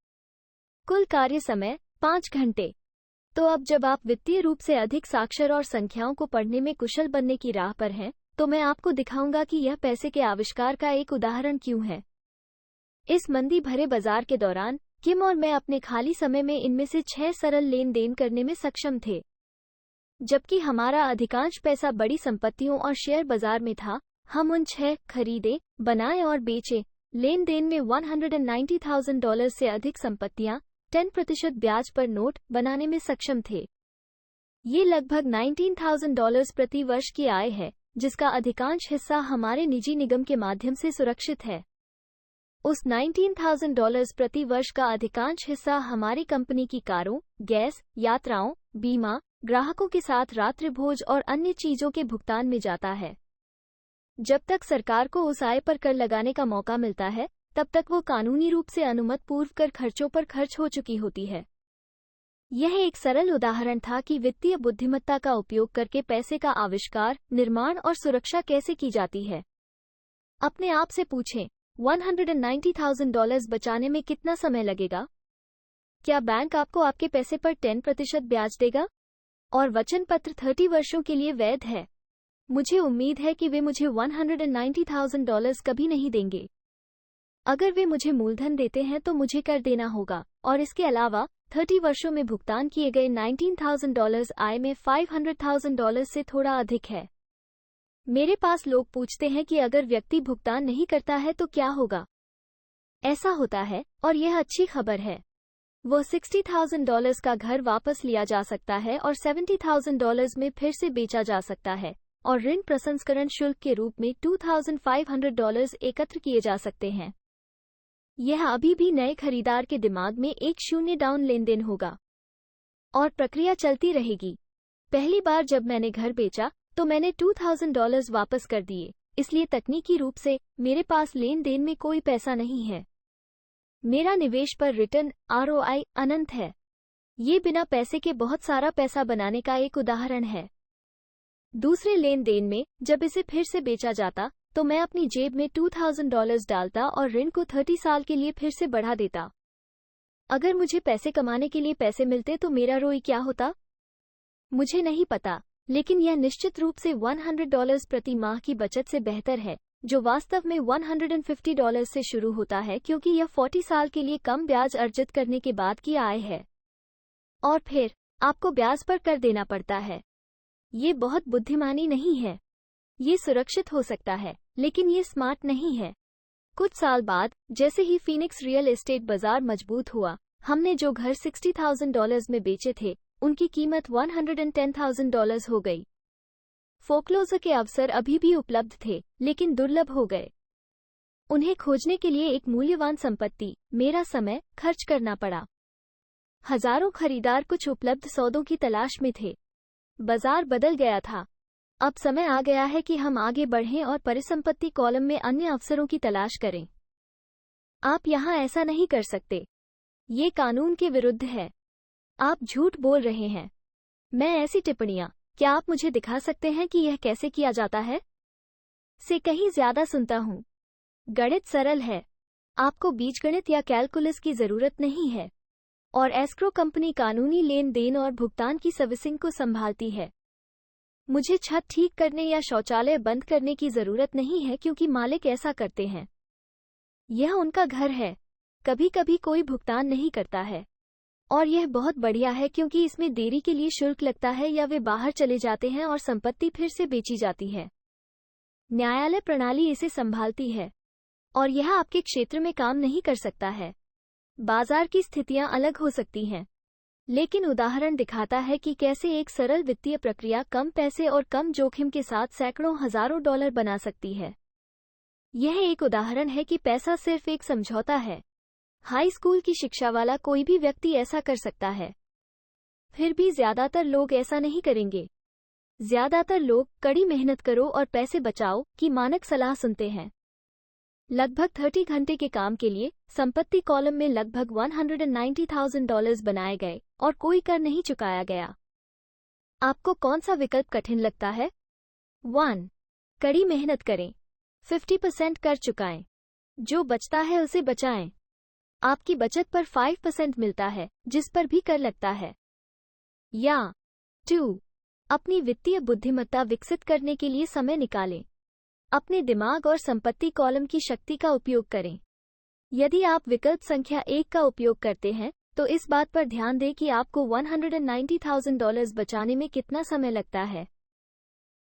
कुल कार्य समय 5 घंटे। तो अब जब आप वित्तीय रूप से अधिक साक्षर और संख्याओं को पढ़ने में कुशल बनने की राह पर हैं, तो मैं आपको दिखाऊंगा कि यह पैसे के आविष्कार का एक उदाहरण क्यों है। इस मंदी भरे बाजार के दौरान किम और मैं अपने खाली समय में इनमें से 6 सरल लेन देन करने में सक्षम थे। जबकि हमारा अधिकांश पैसा बड़ी संपत्तियों और शेयर बाजार में था, हम उन 6 खरीदे, बनाए और बेचे लेन देन में $190,000 से अधिक संपत्तियां 10% ब्याज पर नोट बनाने में सक्षम थे। ये लगभग $19,000 प्रति वर्ष की आय है, जिसका अधिकांश हिस्सा हमारे निजी निगम के माध्यम से सुरक्षित है। उस $19,000 प्रति वर्ष का अधिकांश हिस्सा हमारी कंपनी की कारों, गैस, यात्राओं, बीमा, ग्राहकों के साथ रात्रिभोज और अन्य चीजों के भुगतान में जाता है। जब तक सरकार को उस आय पर कर लगाने का मौका मिलता है, तब तक वो कानूनी रूप से अनुमत पूर्व कर खर्चों पर खर्च हो चुकी होती है। यह एक सरल उदाहरण था कि वित्तीय बुद्धिमत्ता का उपयोग करके पैसे का आविष्कार, निर्माण और सुरक्षा कैसे की जाती है। अपने आप से पूछें, $190,000 बचाने में कितना समय लगेगा? क्या बैंक आपको आपके पैसे पर 10% ब्याज देगा? और वचन पत्र 30 वर्षों के लिए वैध है। मुझे उम्मीद है कि वे मुझे $190,000 कभी नहीं देंगे। अगर वे मुझे मूलधन देते हैं तो मुझे कर देना होगा, और इसके अलावा 30 वर्षों में भुगतान किए गए $19,000 आय में $500,000 से थोड़ा अधिक है। मेरे पास लोग पूछते हैं कि अगर व्यक्ति भुगतान नहीं करता है तो क्या होगा। ऐसा होता है और यह अच्छी खबर है। वह $60,000 का घर वापस लिया जा सकता है और $70,000 में फिर से बेचा जा सकता है और ऋण प्रसंस्करण शुल्क के रूप में $2,500 एकत्र किए जा सकते हैं। यह अभी भी नए खरीदार के दिमाग में एक शून्य डाउन लेन देन होगा और प्रक्रिया चलती रहेगी। पहली बार जब मैंने घर बेचा तो मैंने $2,000 वापस कर दिए, इसलिए तकनीकी रूप से मेरे पास लेन देन में कोई पैसा नहीं है। मेरा निवेश पर रिटर्न ROI अनंत है। ये बिना पैसे के बहुत सारा पैसा बनाने का एक उदाहरण है। दूसरे लेन देन में जब इसे फिर से बेचा जाता तो मैं अपनी जेब में $2,000 डालता और ऋण को 30 साल के लिए फिर से बढ़ा देता। अगर मुझे पैसे कमाने के लिए पैसे मिलते तो मेरा ROI क्या होता? मुझे नहीं पता, लेकिन यह निश्चित रूप से $100 प्रति माह की बचत से बेहतर है, जो वास्तव में $150 से शुरू होता है क्योंकि यह 40 साल के लिए कम ब्याज अर्जित करने के बाद की आय है। और फिर आपको ब्याज पर कर देना पड़ता है। ये बहुत बुद्धिमानी नहीं है। ये सुरक्षित हो सकता है, लेकिन ये स्मार्ट नहीं है। कुछ साल बाद, जैसे ही फीनिक्स रियल एस्टेट बाजार मजबूत हुआ, हमने जो घर $60,000 में बेचे थे, उनकी कीमत $110,000 हो गई। फोक्लोजर के अवसर अभी भी उपलब्ध थे, लेकिन दुर्लभ हो गए। उन्हें खोजने के लिए एक मूल्यवान संपत्ति, मेरा समय, खर्च करना पड़ा। हजारों खरीदार कुछ उपलब्ध सौदों की तलाश में थे। बाजार बदल गया था। अब समय आ गया है कि हम आगे बढ़ें और परिसंपत्ति कॉलम में अन्य अवसरों की तलाश करें। आप यहां ऐसा नहीं कर सकते। ये कानून के विरुद्ध है। आप झूठ बोल रहे हैं। मैं ऐसी टिप्पणियां, क्या आप मुझे दिखा सकते हैं कि यह कैसे किया जाता है? से कहीं ज्यादा सुनता हूं। गणित सरल है। आपको बीजगणित या कैलकुलस की जरूरत नहीं है। और एस्क्रो कंपनी कानूनी लेन देन और भुगतान की सर्विसिंग को संभालती है। मुझे छत ठीक करने या शौचालय बंद करने की जरूरत नहीं है क्योंकि मालिक ऐसा करते हैं। यह उनका घर है। कभी कभी कोई भुगतान नहीं करता है और यह बहुत बढ़िया है क्योंकि इसमें देरी के लिए शुल्क लगता है या वे बाहर चले जाते हैं और संपत्ति फिर से बेची जाती है। न्यायालय प्रणाली इसे संभालती है और यह आपके क्षेत्र में काम नहीं कर सकता है। बाजार की स्थितियां अलग हो सकती हैं, लेकिन उदाहरण दिखाता है कि कैसे एक सरल वित्तीय प्रक्रिया कम पैसे और कम जोखिम के साथ सैकड़ों हजारों डॉलर बना सकती है। यह एक उदाहरण है कि पैसा सिर्फ एक समझौता है। हाई स्कूल की शिक्षा वाला कोई भी व्यक्ति ऐसा कर सकता है। फिर भी ज्यादातर लोग ऐसा नहीं करेंगे। ज्यादातर लोग कड़ी मेहनत करो और पैसे बचाओ की मानक सलाह सुनते हैं। लगभग 30 घंटे के काम के लिए संपत्ति कॉलम में लगभग $190,000 बनाए गए और कोई कर नहीं चुकाया गया। आपको कौन सा विकल्प कठिन लगता है? 1. कड़ी मेहनत करें। 50% कर चुकाएं। जो बचता है उसे बचाएं। आपकी बचत पर 5% मिलता है, जिस पर भी कर लगता है। या 2. अपनी वित्तीय बुद्धिमत्ता विकसित करने के लिए समय निकालें। अपने दिमाग और संपत्ति कॉलम की शक्ति का उपयोग करें। यदि आप विकल्प संख्या 1 का उपयोग करते हैं, तो इस बात पर ध्यान दें कि आपको $190,000 बचाने में कितना समय लगता है।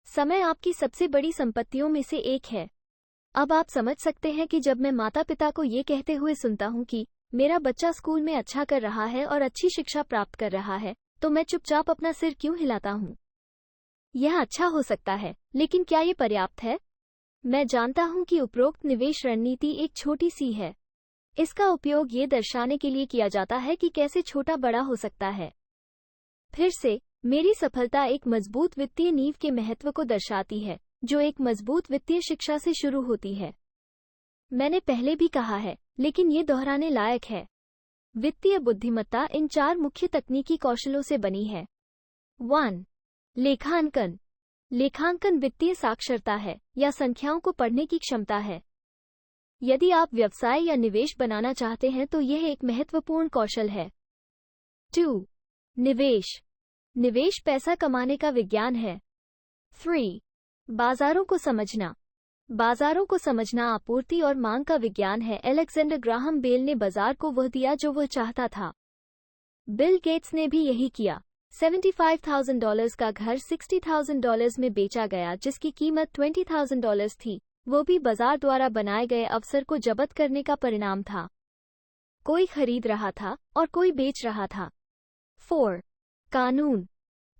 समय आपकी सबसे बड़ी संपत्तियों में से एक है। अब आप समझ सकते हैं कि जब मैं माता पिता को ये कहते हुए सुनता हूँ कि मेरा बच्चा स्कूल में अच्छा कर रहा है और अच्छी शिक्षा प्राप्त कर रहा है, तो मैं चुपचाप अपना सिर क्यों हिलाता हूँ? यह अच्छा हो सकता है, लेकिन क्या ये पर्याप्त है? मैं जानता हूं कि उपरोक्त निवेश रणनीति एक छोटी सी है। इसका उपयोग ये दर्शाने के लिए किया जाता है कि कैसे छोटा बड़ा हो सकता है। फिर से, मेरी सफलता एक मजबूत वित्तीय नींव के महत्व को दर्शाती है, जो एक मजबूत वित्तीय शिक्षा से शुरू होती है। मैंने पहले भी कहा है, लेकिन ये दोहराने लायक है। वित्तीय बुद्धिमत्ता इन 4 मुख्य तकनीकी कौशलों से बनी है। 1. लेखांकन। लेखांकन वित्तीय साक्षरता है या संख्याओं को पढ़ने की क्षमता है। यदि आप व्यवसाय या निवेश बनाना चाहते हैं तो यह एक महत्वपूर्ण कौशल है। 2. निवेश। निवेश पैसा कमाने का विज्ञान है। 3. बाजारों को समझना। बाजारों को समझना आपूर्ति और मांग का विज्ञान है। अलेक्जेंडर ग्राहम बेल ने बाजार को वह दिया जो वह चाहता था। बिल गेट्स ने भी यही किया। $75,000 का घर $60,000 में बेचा गया, जिसकी कीमत $20,000 थी। वो भी बाजार द्वारा बनाए गए अवसर को जब्त करने का परिणाम था। कोई खरीद रहा था और कोई बेच रहा था। 4. कानून।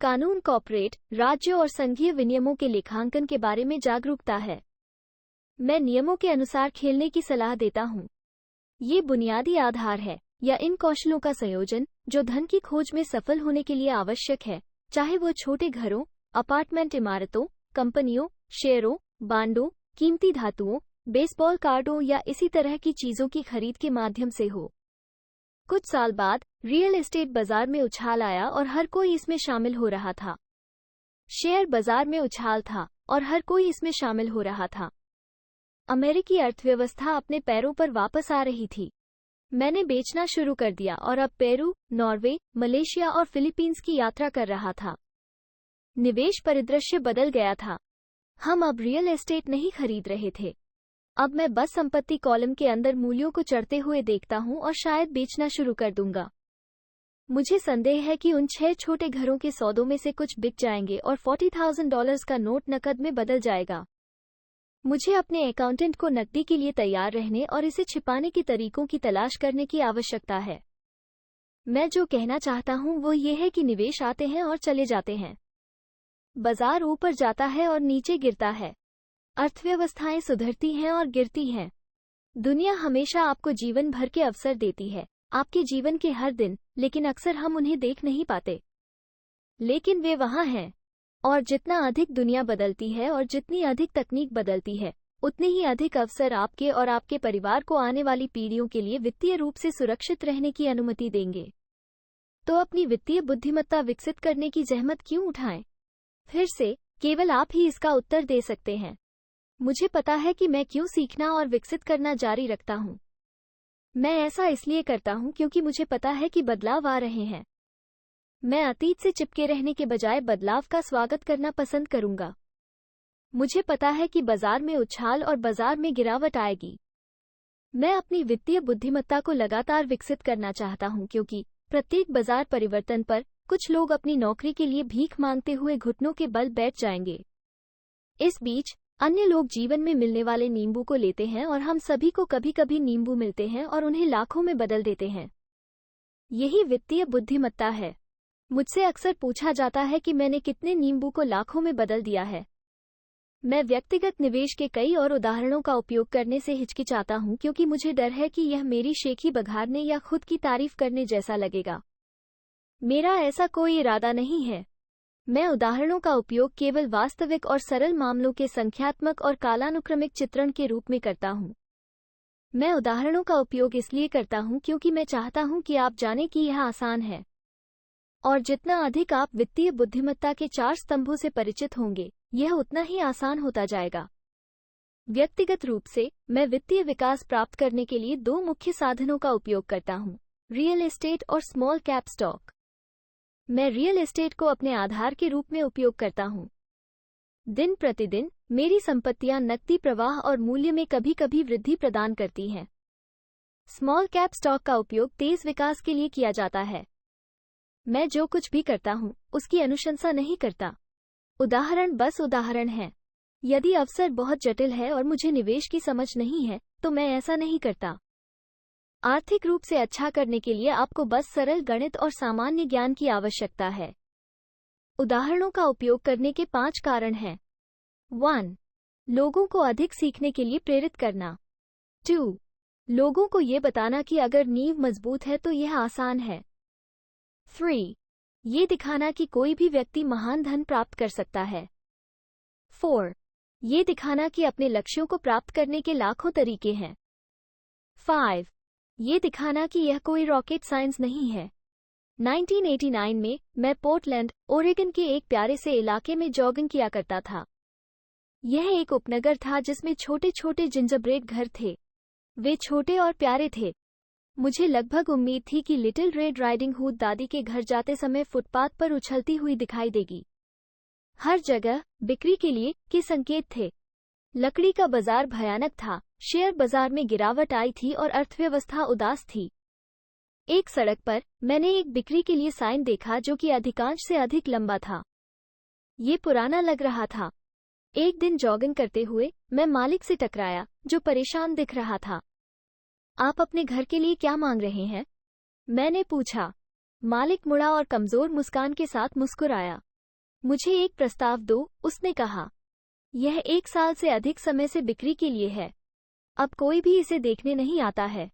कानून कॉर्पोरेट, राज्य और संघीय विनियमों के लेखांकन के बारे में जागरूकता है। मैं नियमों के अनुसार खेलने की सलाह देता हूँ। ये बुनियादी आधार है या इन कौशलों का संयोजन जो धन की खोज में सफल होने के लिए आवश्यक है, चाहे वो छोटे घरों, अपार्टमेंट इमारतों, कंपनियों, शेयरों, बांडों, कीमती धातुओं, बेसबॉल कार्डों या इसी तरह की चीजों की खरीद के माध्यम से हो। कुछ साल बाद रियल एस्टेट बाजार में उछाल आया और हर कोई इसमें शामिल हो रहा था। शेयर बाजार में उछाल था और हर कोई इसमें शामिल हो रहा था। अमेरिकी अर्थव्यवस्था अपने पैरों पर वापस आ रही थी। मैंने बेचना शुरू कर दिया और अब पेरू, नॉर्वे, मलेशिया और फिलीपींस की यात्रा कर रहा था। निवेश परिदृश्य बदल गया था। हम अब रियल एस्टेट नहीं खरीद रहे थे। अब मैं बस संपत्ति कॉलम के अंदर मूल्यों को चढ़ते हुए देखता हूं और शायद बेचना शुरू कर दूंगा। मुझे संदेह है कि उन 6 छोटे घरों के सौदों में से कुछ बिक जाएंगे और $40,000 का नोट नकद में बदल जाएगा। मुझे अपने अकाउंटेंट को नकदी के लिए तैयार रहने और इसे छिपाने के तरीकों की तलाश करने की आवश्यकता है। मैं जो कहना चाहता हूं वो ये है कि निवेश आते हैं और चले जाते हैं। बाजार ऊपर जाता है और नीचे गिरता है। अर्थव्यवस्थाएं सुधरती हैं और गिरती हैं। दुनिया हमेशा आपको जीवन भर के अवसर देती है, आपके जीवन के हर दिन, लेकिन अक्सर हम उन्हें देख नहीं पाते। लेकिन वे वहां हैं। और जितना अधिक दुनिया बदलती है और जितनी अधिक तकनीक बदलती है, उतने ही अधिक अवसर आपके और आपके परिवार को आने वाली पीढ़ियों के लिए वित्तीय रूप से सुरक्षित रहने की अनुमति देंगे। तो अपनी वित्तीय बुद्धिमत्ता विकसित करने की जहमत क्यों उठाएं? फिर से, केवल आप ही इसका उत्तर दे सकते हैं। मुझे पता है कि मैं क्यों सीखना और विकसित करना जारी रखता हूँ। मैं ऐसा इसलिए करता हूँ क्योंकि मुझे पता है कि बदलाव आ रहे हैं। मैं अतीत से चिपके रहने के बजाय बदलाव का स्वागत करना पसंद करूंगा। मुझे पता है कि बाजार में उछाल और बाजार में गिरावट आएगी। मैं अपनी वित्तीय बुद्धिमत्ता को लगातार विकसित करना चाहता हूं क्योंकि प्रत्येक बाजार परिवर्तन पर कुछ लोग अपनी नौकरी के लिए भीख मांगते हुए घुटनों के बल बैठ जाएंगे। इस बीच अन्य लोग जीवन में मिलने वाले नींबू को लेते हैं और हम सभी को कभी कभी नींबू मिलते हैं और उन्हें लाखों में बदल देते हैं। यही वित्तीय बुद्धिमत्ता है। मुझसे अक्सर पूछा जाता है कि मैंने कितने नींबू को लाखों में बदल दिया है। मैं व्यक्तिगत निवेश के कई और उदाहरणों का उपयोग करने से हिचकिचाता हूं क्योंकि मुझे डर है कि यह मेरी शेखी बघारने या खुद की तारीफ करने जैसा लगेगा। मेरा ऐसा कोई इरादा नहीं है। मैं उदाहरणों का उपयोग केवल वास्तविक और सरल मामलों के संख्यात्मक और कालानुक्रमिक चित्रण के रूप में करता हूं। मैं उदाहरणों का उपयोग इसलिए करता हूं क्योंकि मैं चाहता हूं कि आप जानें कि यह आसान है। और जितना अधिक आप वित्तीय बुद्धिमत्ता के 4 स्तंभों से परिचित होंगे, यह उतना ही आसान होता जाएगा। व्यक्तिगत रूप से, मैं वित्तीय विकास प्राप्त करने के लिए 2 मुख्य साधनों का उपयोग करता हूं, रियल एस्टेट और स्मॉल कैप स्टॉक। मैं रियल एस्टेट को अपने आधार के रूप में उपयोग करता हूं। दिन प्रतिदिन, मेरी संपत्तियां नकदी प्रवाह और मूल्य में कभी कभी वृद्धि प्रदान करती हैं। स्मॉल कैप स्टॉक का उपयोग तेज विकास के लिए किया जाता है। मैं जो कुछ भी करता हूं, उसकी अनुशंसा नहीं करता। उदाहरण बस उदाहरण है। यदि अवसर बहुत जटिल है और मुझे निवेश की समझ नहीं है, तो मैं ऐसा नहीं करता। आर्थिक रूप से अच्छा करने के लिए आपको बस सरल गणित और सामान्य ज्ञान की आवश्यकता है। उदाहरणों का उपयोग करने के 5 कारण हैं। 1. लोगों को अधिक सीखने के लिए प्रेरित करना। 2. लोगों को ये बताना कि अगर नींव मजबूत है तो यह आसान है। 3. ये दिखाना कि कोई भी व्यक्ति महान धन प्राप्त कर सकता है। 4. ये दिखाना कि अपने लक्ष्यों को प्राप्त करने के लाखों तरीके हैं। 5. ये दिखाना कि यह कोई रॉकेट साइंस नहीं है। 1989 में, मैं पोर्टलैंड, ओरेगन के एक प्यारे से इलाके में जॉगिंग किया करता था। यह एक उपनगर था जिसमें छोटे छोटे जिंजरब्रेड घर थे। वे छोटे और प्यारे थे। मुझे लगभग उम्मीद थी कि लिटिल रेड राइडिंग हुड दादी के घर जाते समय फुटपाथ पर उछलती हुई दिखाई देगी। हर जगह बिक्री के लिए के संकेत थे। लकड़ी का बाजार भयानक था, शेयर बाजार में गिरावट आई थी और अर्थव्यवस्था उदास थी। एक सड़क पर मैंने एक बिक्री के लिए साइन देखा जो कि अधिकांश से अधिक लंबा था। ये पुराना लग रहा था। एक दिन जॉगिंग करते हुए मैं मालिक से टकराया जो परेशान दिख रहा था। आप अपने घर के लिए क्या मांग रहे हैं? मैंने पूछा। मालिक मुड़ा और कमजोर मुस्कान के साथ मुस्कुराया। मुझे एक प्रस्ताव दो, उसने कहा। यह 1 साल से अधिक समय से बिक्री के लिए है। अब कोई भी इसे देखने नहीं आता है।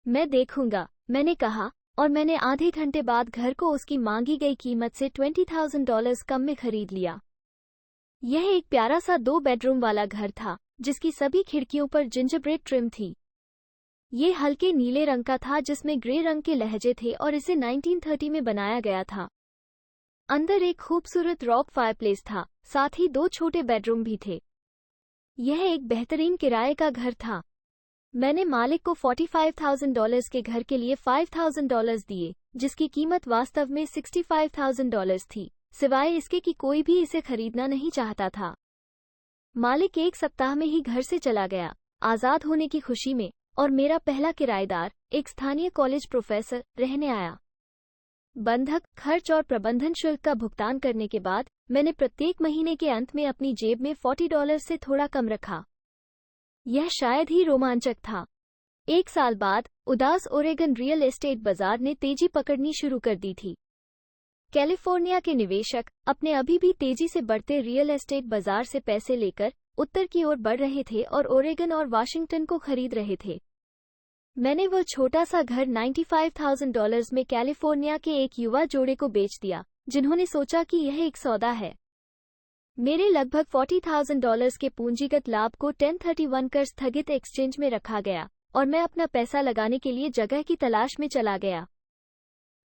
मैं देखूंगा, मैंने कहा, और मैंने आधे घंटे बाद घर को उसकी मांगी गई कीमत से $20,000 कम में खरीद लिया। यह एक प्यारा सा 2 बेडरूम वाला घर था जिसकी सभी खिड़कियों पर जिंजरब्रेड ट्रिम थी। ये हल्के नीले रंग का था जिसमें ग्रे रंग के लहजे थे और इसे 1930 में बनाया गया था। अंदर एक खूबसूरत रॉक फायरप्लेस था, साथ ही 2 छोटे बेडरूम भी थे। यह एक बेहतरीन किराए का घर था। मैंने मालिक को $45,000 के घर के लिए $5,000 दिए, जिसकी कीमत वास्तव में $65,000 थी, सिवाय इसके कि कोई भी इसे खरीदना नहीं चाहता था। मालिक 1 सप्ताह में ही घर से चला गया, आजाद होने की खुशी में, और मेरा पहला किराएदार, एक स्थानीय कॉलेज प्रोफेसर, रहने आया। बंधक, खर्च और प्रबंधन शुल्क का भुगतान करने के बाद मैंने प्रत्येक महीने के अंत में अपनी जेब में $40 से थोड़ा कम रखा। यह शायद ही रोमांचक था। 1 साल बाद उदास ओरेगन रियल एस्टेट बाजार ने तेजी पकड़नी शुरू कर दी थी। कैलिफोर्निया के निवेशक अपने अभी भी तेजी से बढ़ते रियल एस्टेट बाजार से पैसे लेकर उत्तर की ओर बढ़ रहे थे और ओरेगन और वाशिंगटन को खरीद रहे थे। मैंने वो छोटा सा घर $95,000 में कैलिफोर्निया के एक युवा जोड़े को बेच दिया, जिन्होंने सोचा कि यह एक सौदा है। मेरे लगभग $40,000 के पूंजीगत लाभ को 1031 कर स्थगित एक्सचेंज में रखा गया और मैं अपना पैसा लगाने के लिए जगह की तलाश में चला गया।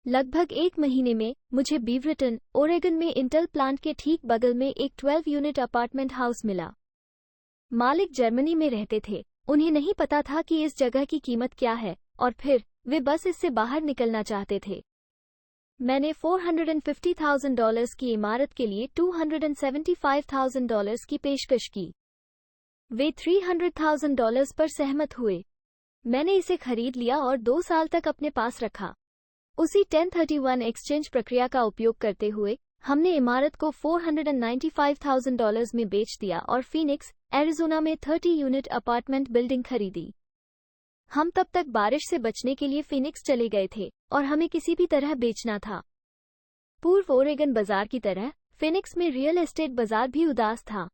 लगभग 1 महीने में मुझे बीवरटन, ओरेगन में इंटेल प्लांट के ठीक बगल में एक 12 यूनिट अपार्टमेंट हाउस मिला। मालिक जर्मनी में रहते थे, उन्हें नहीं पता था कि इस जगह की कीमत क्या है, और फिर वे बस इससे बाहर निकलना चाहते थे। मैंने $450,000 की इमारत के लिए $275,000 की पेशकश की। वे $300,000 पर सहमत हुए। मैंने इसे खरीद लिया और 2 साल तक अपने पास रखा। उसी 1031 एक्सचेंज प्रक्रिया का उपयोग करते हुए हमने इमारत को $495,000 में बेच दिया और फीनिक्स, एरिज़ोना में 30 यूनिट अपार्टमेंट बिल्डिंग खरीदी। हम तब तक बारिश से बचने के लिए फीनिक्स चले गए थे और हमें किसी भी तरह बेचना था। पूर्व ओरेगन बाजार की तरह फीनिक्स में रियल एस्टेट बाजार भी उदास था।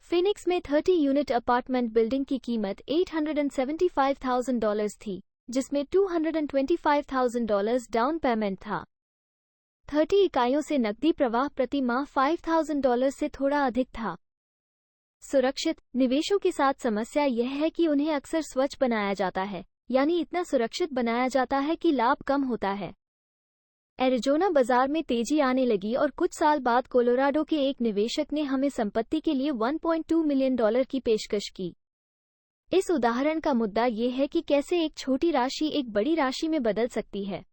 फीनिक्स में 30 यूनिट अपार्टमेंट बिल्डिंग की कीमत $875,000 थी, जिसमें $225,000 डाउन पेमेंट था। 30 इकाइयों से नकदी प्रवाह प्रति माह $5,000 से थोड़ा अधिक था। सुरक्षित निवेशों के साथ समस्या यह है कि उन्हें अक्सर स्वच्छ बनाया जाता है, यानी इतना सुरक्षित बनाया जाता है कि लाभ कम होता है। एरिज़ोना बाजार में तेजी आने लगी और कुछ साल बाद कोलोराडो के एक निवेशक ने हमें संपत्ति के लिए $1.2 मिलियन की पेशकश की। इस उदाहरण का मुद्दा ये है कि कैसे एक छोटी राशि एक बड़ी राशि में बदल सकती है।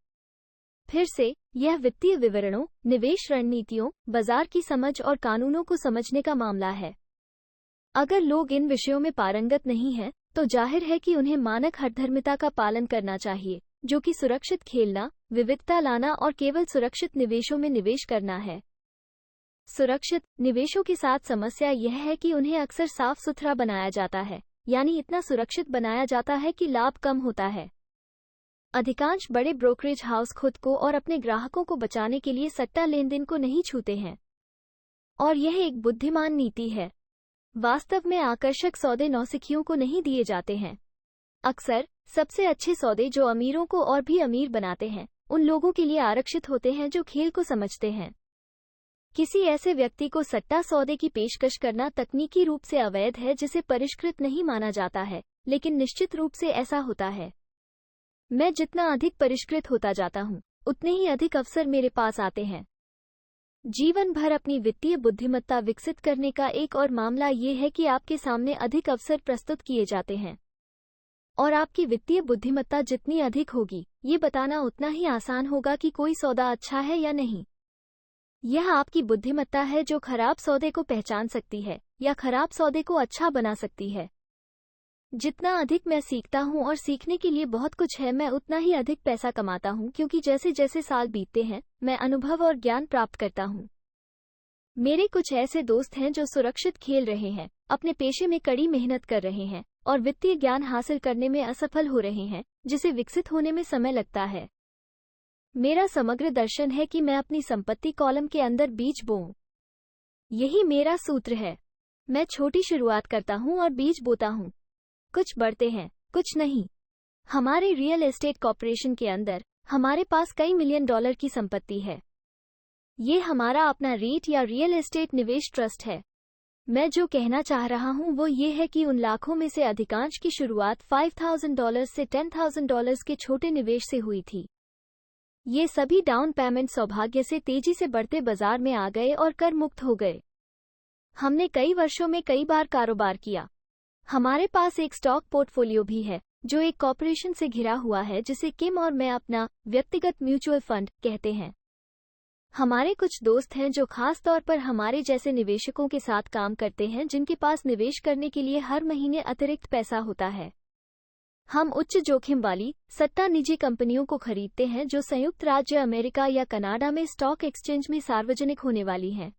फिर से, यह वित्तीय विवरणों, निवेश रणनीतियों, बाजार की समझ और कानूनों को समझने का मामला है। अगर लोग इन विषयों में पारंगत नहीं हैं, तो जाहिर है कि उन्हें मानक हठधर्मिता का पालन करना चाहिए, जो कि सुरक्षित खेलना, विविधता लाना और केवल सुरक्षित निवेशों में निवेश करना है। सुरक्षित निवेशों के साथ समस्या यह है कि उन्हें अक्सर साफ सुथरा बनाया जाता है, यानी इतना सुरक्षित बनाया जाता है कि लाभ कम होता है। अधिकांश बड़े ब्रोकरेज हाउस खुद को और अपने ग्राहकों को बचाने के लिए सट्टा लेनदेन को नहीं छूते हैं, और यह एक बुद्धिमान नीति है। वास्तव में आकर्षक सौदे नौसिखियों को नहीं दिए जाते हैं। अक्सर सबसे अच्छे सौदे जो अमीरों को और भी अमीर बनाते हैं, उन लोगों के लिए आरक्षित होते हैं जो खेल को समझते हैं। किसी ऐसे व्यक्ति को सट्टा सौदे की पेशकश करना तकनीकी रूप से अवैध है जिसे परिष्कृत नहीं माना जाता है, लेकिन निश्चित रूप से ऐसा होता है। मैं जितना अधिक परिष्कृत होता जाता हूं, उतने ही अधिक अवसर मेरे पास आते हैं। जीवन भर अपनी वित्तीय बुद्धिमत्ता विकसित करने का एक और मामला ये है कि आपके सामने अधिक अवसर प्रस्तुत किए जाते हैं, और आपकी वित्तीय बुद्धिमत्ता जितनी अधिक होगी, ये बताना उतना ही आसान होगा कि कोई सौदा अच्छा है या नहीं। यह आपकी बुद्धिमत्ता है जो खराब सौदे को पहचान सकती है या खराब सौदे को अच्छा बना सकती है। जितना अधिक मैं सीखता हूँ और सीखने के लिए बहुत कुछ है, मैं उतना ही अधिक पैसा कमाता हूँ, क्योंकि जैसे जैसे साल बीतते हैं मैं अनुभव और ज्ञान प्राप्त करता हूँ। मेरे कुछ ऐसे दोस्त हैं जो सुरक्षित खेल रहे हैं, अपने पेशे में कड़ी मेहनत कर रहे हैं और वित्तीय ज्ञान हासिल करने में असफल हो रहे हैं, जिसे विकसित होने में समय लगता है। मेरा समग्र दर्शन है कि मैं अपनी संपत्ति कॉलम के अंदर बीज बोऊं। यही मेरा सूत्र है। मैं छोटी शुरुआत करता हूं और बीज बोता हूं। कुछ बढ़ते हैं, कुछ नहीं। हमारे रियल एस्टेट कॉर्पोरेशन के अंदर हमारे पास कई मिलियन डॉलर की संपत्ति है। ये हमारा अपना रेट या रियल एस्टेट निवेश ट्रस्ट है। मैं जो कहना चाह रहा हूं वो ये है कि उन लाखों में से अधिकांश की शुरुआत $5,000 से $10,000 के छोटे निवेश से हुई थी। ये सभी डाउन पेमेंट सौभाग्य से तेजी से बढ़ते बाजार में आ गए और कर मुक्त हो गए। हमने कई वर्षों में कई बार कारोबार किया। हमारे पास एक स्टॉक पोर्टफोलियो भी है जो एक कॉर्पोरेशन से घिरा हुआ है, जिसे किम और मैं अपना व्यक्तिगत म्यूचुअल फंड कहते हैं। हमारे कुछ दोस्त हैं जो खास तौर पर हमारे जैसे निवेशकों के साथ काम करते हैं, जिनके पास निवेश करने के लिए हर महीने अतिरिक्त पैसा होता है। हम उच्च जोखिम वाली सट्टा निजी कंपनियों को खरीदते हैं जो संयुक्त राज्य अमेरिका या कनाडा में स्टॉक एक्सचेंज में सार्वजनिक होने वाली हैं।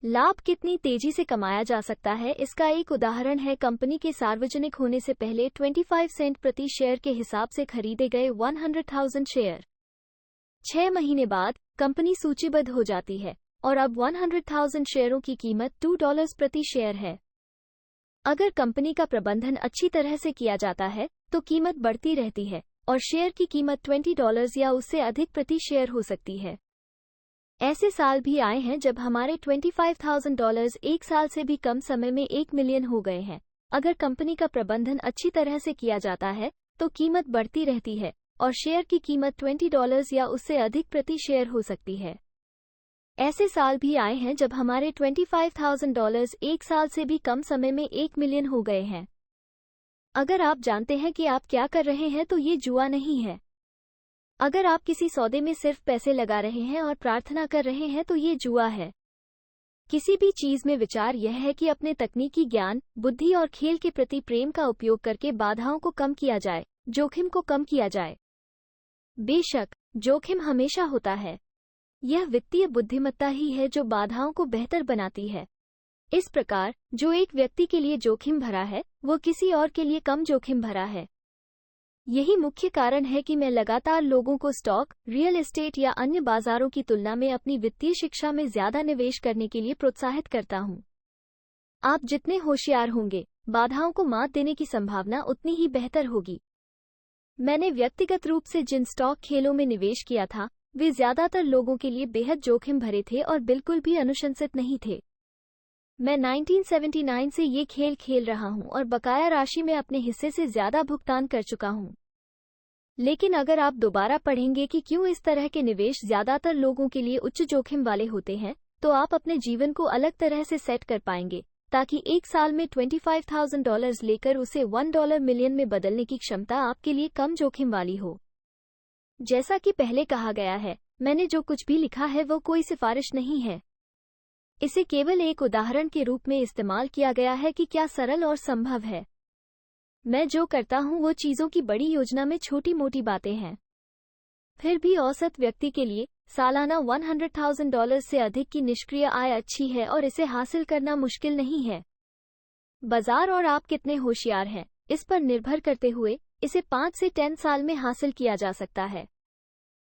लाभ कितनी तेजी से कमाया जा सकता है, इसका एक उदाहरण है कंपनी के सार्वजनिक होने से पहले 25 सेंट प्रति शेयर के हिसाब से खरीदे गए 100,000 शेयर। 6 महीने बाद कंपनी सूचीबद्ध हो जाती है और अब 100,000 शेयरों की कीमत $2 प्रति शेयर है। अगर कंपनी का प्रबंधन अच्छी तरह से किया जाता है तो कीमत बढ़ती रहती है और शेयर की कीमत $20 या उससे अधिक प्रति शेयर हो सकती है। ऐसे साल भी आए हैं जब हमारे $25,000 एक साल से भी कम समय में 1 मिलियन हो गए हैं। अगर कंपनी का प्रबंधन अच्छी तरह से किया जाता है तो कीमत बढ़ती रहती है और शेयर की कीमत $20 या उससे अधिक प्रति शेयर हो सकती है। ऐसे साल भी आए हैं जब हमारे $25,000 एक साल से भी कम समय में 1 मिलियन हो गए हैं। अगर आप जानते हैं कि आप क्या कर रहे हैं तो ये जुआ नहीं है। अगर आप किसी सौदे में सिर्फ पैसे लगा रहे हैं और प्रार्थना कर रहे हैं तो ये जुआ है। किसी भी चीज में विचार यह है कि अपने तकनीकी ज्ञान, बुद्धि और खेल के प्रति प्रेम का उपयोग करके बाधाओं को कम किया जाए, जोखिम को कम किया जाए। बेशक जोखिम हमेशा होता है। यह वित्तीय बुद्धिमत्ता ही है जो बाधाओं को बेहतर बनाती है। इस प्रकार जो एक व्यक्ति के लिए जोखिम भरा है वो किसी और के लिए कम जोखिम भरा है। यही मुख्य कारण है कि मैं लगातार लोगों को स्टॉक, रियल एस्टेट या अन्य बाजारों की तुलना में अपनी वित्तीय शिक्षा में ज्यादा निवेश करने के लिए प्रोत्साहित करता हूं। आप जितने होशियार होंगे, बाधाओं को मात देने की संभावना उतनी ही बेहतर होगी। मैंने व्यक्तिगत रूप से जिन स्टॉक खेलों में निवेश किया था वे ज्यादातर लोगों के लिए बेहद जोखिम भरे थे और बिल्कुल भी अनुशंसित नहीं थे। मैं 1979 से ये खेल खेल रहा हूं और बकाया राशि में अपने हिस्से से ज्यादा भुगतान कर चुका हूं। लेकिन अगर आप दोबारा पढ़ेंगे कि क्यों इस तरह के निवेश ज्यादातर लोगों के लिए उच्च जोखिम वाले होते हैं, तो आप अपने जीवन को अलग तरह से सेट कर पाएंगे ताकि एक साल में $25,000 लेकर उसे $1 मिलियन में बदलने की क्षमता आपके लिए कम जोखिम वाली हो। जैसा कि पहले कहा गया है, मैंने जो कुछ भी लिखा है वो कोई सिफारिश नहीं है। इसे केवल एक उदाहरण के रूप में इस्तेमाल किया गया है कि क्या सरल और संभव है। मैं जो करता हूं वो चीजों की बड़ी योजना में छोटी मोटी बातें हैं। फिर भी औसत व्यक्ति के लिए सालाना $100,000 से अधिक की निष्क्रिय आय अच्छी है और इसे हासिल करना मुश्किल नहीं है। बाजार और आप कितने होशियार हैं इस पर निर्भर करते हुए इसे 5 से 10 साल में हासिल किया जा सकता है।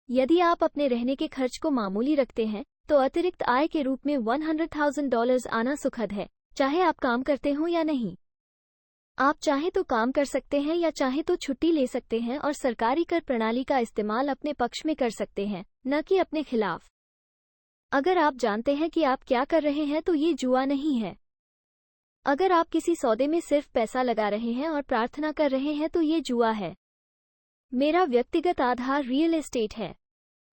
यदि आप अपने रहने के खर्च को मामूली रखते हैं तो अतिरिक्त आय के रूप में $100,000 आना सुखद है, चाहे आप काम करते हो या नहीं। आप चाहे तो काम कर सकते हैं या चाहे तो छुट्टी ले सकते हैं और सरकारी कर प्रणाली का इस्तेमाल अपने पक्ष में कर सकते हैं, न कि अपने खिलाफ। अगर आप जानते हैं कि आप क्या कर रहे हैं तो ये जुआ नहीं है। अगर आप किसी सौदे में सिर्फ पैसा लगा रहे हैं और प्रार्थना कर रहे हैं तो ये जुआ है। मेरा व्यक्तिगत आधार रियल एस्टेट है।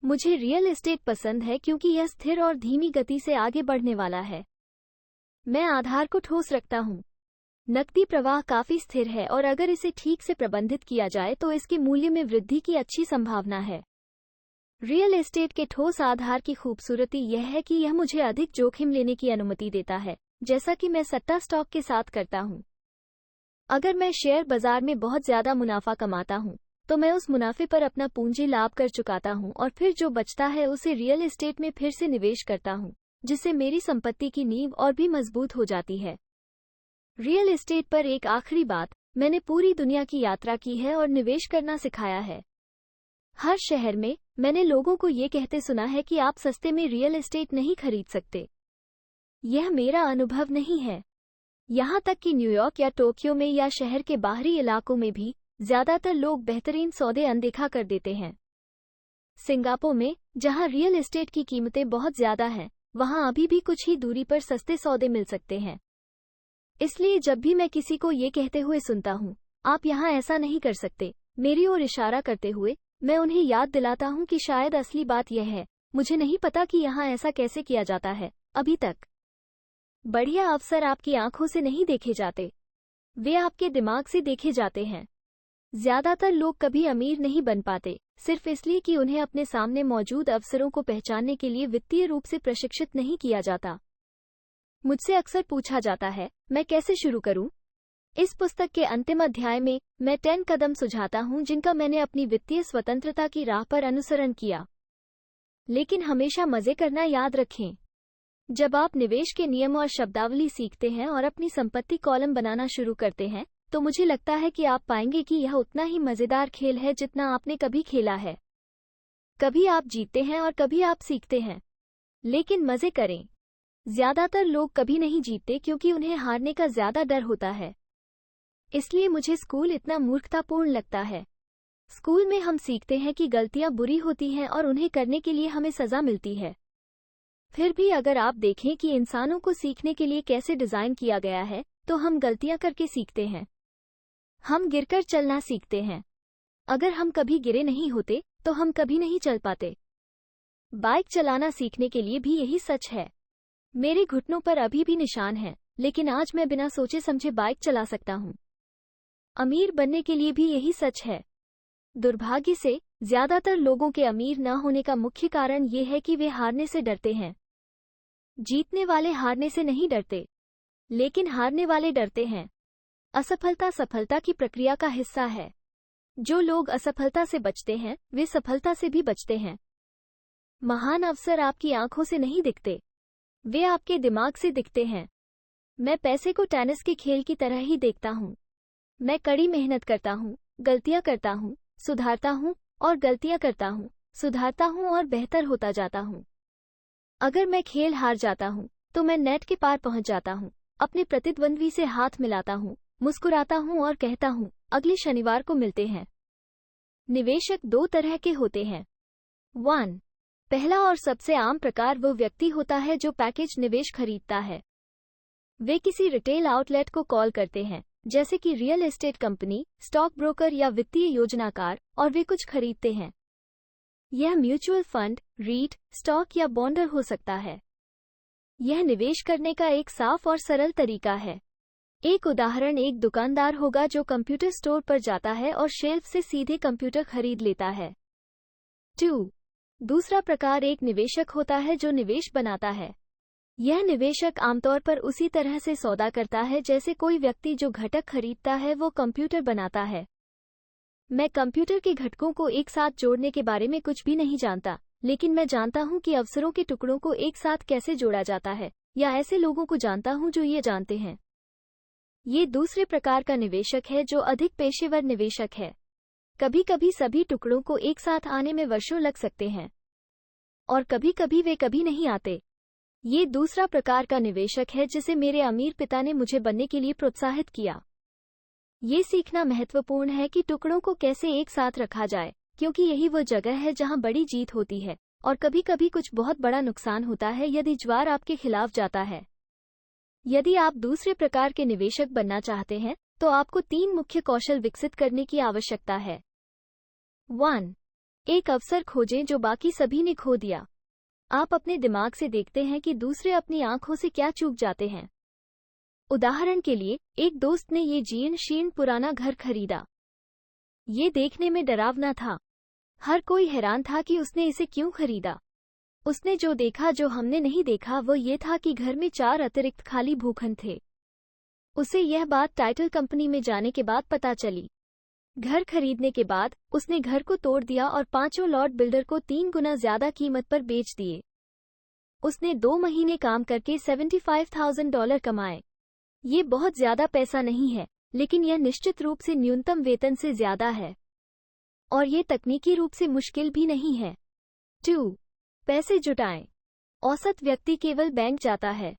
मुझे रियल एस्टेट पसंद है क्योंकि यह स्थिर और धीमी गति से आगे बढ़ने वाला है। मैं आधार को ठोस रखता हूँ। नकदी प्रवाह काफी स्थिर है और अगर इसे ठीक से प्रबंधित किया जाए तो इसके मूल्य में वृद्धि की अच्छी संभावना है। रियल एस्टेट के ठोस आधार की खूबसूरती यह है कि यह मुझे अधिक जोखिम लेने की अनुमति देता है, जैसा कि मैं सट्टा स्टॉक के साथ करता हूं। अगर मैं शेयर बाजार में बहुत ज्यादा मुनाफा कमाता हूँ तो मैं उस मुनाफे पर अपना पूंजी लाभ कर चुकाता हूँ और फिर जो बचता है उसे रियल एस्टेट में फिर से निवेश करता हूँ, जिससे मेरी संपत्ति की नींव और भी मजबूत हो जाती है। रियल एस्टेट पर एक आखिरी बात, मैंने पूरी दुनिया की यात्रा की है और निवेश करना सिखाया है। हर शहर में मैंने लोगों को ये कहते सुना है कि आप सस्ते में रियल एस्टेट नहीं खरीद सकते। यह मेरा अनुभव नहीं है। यहाँ तक कि न्यूयॉर्क या टोक्यो में या शहर के बाहरी इलाकों में भी ज्यादातर लोग बेहतरीन सौदे अनदेखा कर देते हैं। सिंगापुर में, जहाँ रियल एस्टेट की कीमतें बहुत ज्यादा हैं, वहाँ अभी भी कुछ ही दूरी पर सस्ते सौदे मिल सकते हैं। इसलिए जब भी मैं किसी को ये कहते हुए सुनता हूँ, आप यहाँ ऐसा नहीं कर सकते, मेरी ओर इशारा करते हुए, मैं उन्हें याद दिलाता हूँ कि शायद असली बात यह है, मुझे नहीं पता कि यहाँ ऐसा कैसे किया जाता है। अभी तक बढ़िया अवसर आपकी आंखों से नहीं देखे जाते, वे आपके दिमाग से देखे जाते हैं। ज्यादातर लोग कभी अमीर नहीं बन पाते, सिर्फ इसलिए कि उन्हें अपने सामने मौजूद अवसरों को पहचानने के लिए वित्तीय रूप से प्रशिक्षित नहीं किया जाता। मुझसे अक्सर पूछा जाता है, मैं कैसे शुरू करूं? इस पुस्तक के अंतिम अध्याय में मैं 10 कदम सुझाता हूं जिनका मैंने अपनी वित्तीय स्वतंत्रता की राह पर अनुसरण किया। लेकिन हमेशा मजे करना याद रखें। जब आप निवेश के नियम और शब्दावली सीखते हैं और अपनी संपत्ति कॉलम बनाना शुरू करते हैं, तो मुझे लगता है कि आप पाएंगे कि यह उतना ही मजेदार खेल है जितना आपने कभी खेला है। कभी आप जीतते हैं और कभी आप सीखते हैं, लेकिन मजे करें। ज्यादातर लोग कभी नहीं जीतते क्योंकि उन्हें हारने का ज्यादा डर होता है। इसलिए मुझे स्कूल इतना मूर्खतापूर्ण लगता है। स्कूल में हम सीखते हैं कि गलतियां बुरी होती हैं और उन्हें करने के लिए हमें सजा मिलती है। फिर भी अगर आप देखें कि इंसानों को सीखने के लिए कैसे डिजाइन किया गया है, तो हम गलतियां करके सीखते हैं। हम गिरकर चलना सीखते हैं। अगर हम कभी गिरे नहीं होते तो हम कभी नहीं चल पाते। बाइक चलाना सीखने के लिए भी यही सच है। मेरे घुटनों पर अभी भी निशान हैं, लेकिन आज मैं बिना सोचे समझे बाइक चला सकता हूँ। अमीर बनने के लिए भी यही सच है। दुर्भाग्य से ज्यादातर लोगों के अमीर न होने का मुख्य कारण ये है कि वे हारने से डरते हैं। जीतने वाले हारने से नहीं डरते, लेकिन हारने वाले डरते हैं। असफलता सफलता की प्रक्रिया का हिस्सा है। जो लोग असफलता से बचते हैं, वे सफलता से भी बचते हैं। महान अवसर आपकी आंखों से नहीं दिखते, वे आपके दिमाग से दिखते हैं। मैं पैसे को टेनिस के खेल की तरह ही देखता हूँ। मैं कड़ी मेहनत करता हूँ, गलतियाँ करता हूँ, सुधारता हूँ और गलतियाँ करता हूँ, सुधारता हूँ और बेहतर होता जाता हूँ। अगर मैं खेल हार जाता हूँ, तो मैं नेट के पार पहुँच जाता हूँ, अपने प्रतिद्वंद्वी से हाथ मिलाता हूँ, मुस्कुराता हूँ और कहता हूँ, अगले शनिवार को मिलते हैं। निवेशक दो तरह के होते हैं। 1. पहला और सबसे आम प्रकार वो व्यक्ति होता है जो पैकेज निवेश खरीदता है। वे किसी रिटेल आउटलेट को कॉल करते हैं, जैसे कि real estate company, stock broker या वित्तीय योजनाकार, और वे कुछ खरीदते हैं। यह म्यूचुअल फंड, रीट, स्टॉक या बॉन्डर हो सकता है। यह निवेश करने का एक साफ और सरल तरीका है। एक उदाहरण एक दुकानदार होगा जो कंप्यूटर स्टोर पर जाता है और शेल्फ से सीधे कंप्यूटर खरीद लेता है। 2. दूसरा प्रकार एक निवेशक होता है जो निवेश बनाता है। यह निवेशक आमतौर पर उसी तरह से सौदा करता है जैसे कोई व्यक्ति जो घटक खरीदता है वो कंप्यूटर बनाता है। मैं कंप्यूटर के घटकों को एक साथ जोड़ने के बारे में कुछ भी नहीं जानता, लेकिन मैं जानता हूं कि अवसरों के टुकड़ों को एक साथ कैसे जोड़ा जाता है, या ऐसे लोगों को जानता हूं जो ये जानते हैं। ये दूसरे प्रकार का निवेशक है जो अधिक पेशेवर निवेशक है। कभी कभी सभी टुकड़ों को एक साथ आने में वर्षों लग सकते हैं, और कभी कभी वे कभी नहीं आते। ये दूसरा प्रकार का निवेशक है जिसे मेरे अमीर पिता ने मुझे बनने के लिए प्रोत्साहित किया। ये सीखना महत्वपूर्ण है कि टुकड़ों को कैसे एक साथ रखा जाए, क्योंकि यही वो जगह है जहां बड़ी जीत होती है, और कभी कभी कुछ बहुत बड़ा नुकसान होता है यदि ज्वार आपके खिलाफ जाता है। यदि आप दूसरे प्रकार के निवेशक बनना चाहते हैं, तो आपको 3 मुख्य कौशल विकसित करने की आवश्यकता है। 1. एक अवसर खोजें जो बाकी सभी ने खो दिया। आप अपने दिमाग से देखते हैं कि दूसरे अपनी आंखों से क्या चूक जाते हैं। उदाहरण के लिए, एक दोस्त ने ये जीर्ण शीर्ण पुराना घर खरीदा। ये देखने में डरावना था। हर कोई हैरान था कि उसने इसे क्यों खरीदा। उसने जो देखा जो हमने नहीं देखा वो ये था कि घर में 4 अतिरिक्त खाली भूखंड थे। उसे यह बात टाइटल कंपनी में जाने के बाद पता चली। घर खरीदने के बाद उसने घर को तोड़ दिया और पांचों लॉट बिल्डर को 3 गुना ज्यादा कीमत पर बेच दिए। उसने 2 महीने काम करके $75,000 कमाए। ये बहुत ज्यादा पैसा नहीं है, लेकिन यह निश्चित रूप से न्यूनतम वेतन से ज्यादा है और ये तकनीकी रूप से मुश्किल भी नहीं है। 2. पैसे जुटाएं। औसत व्यक्ति केवल बैंक जाता है।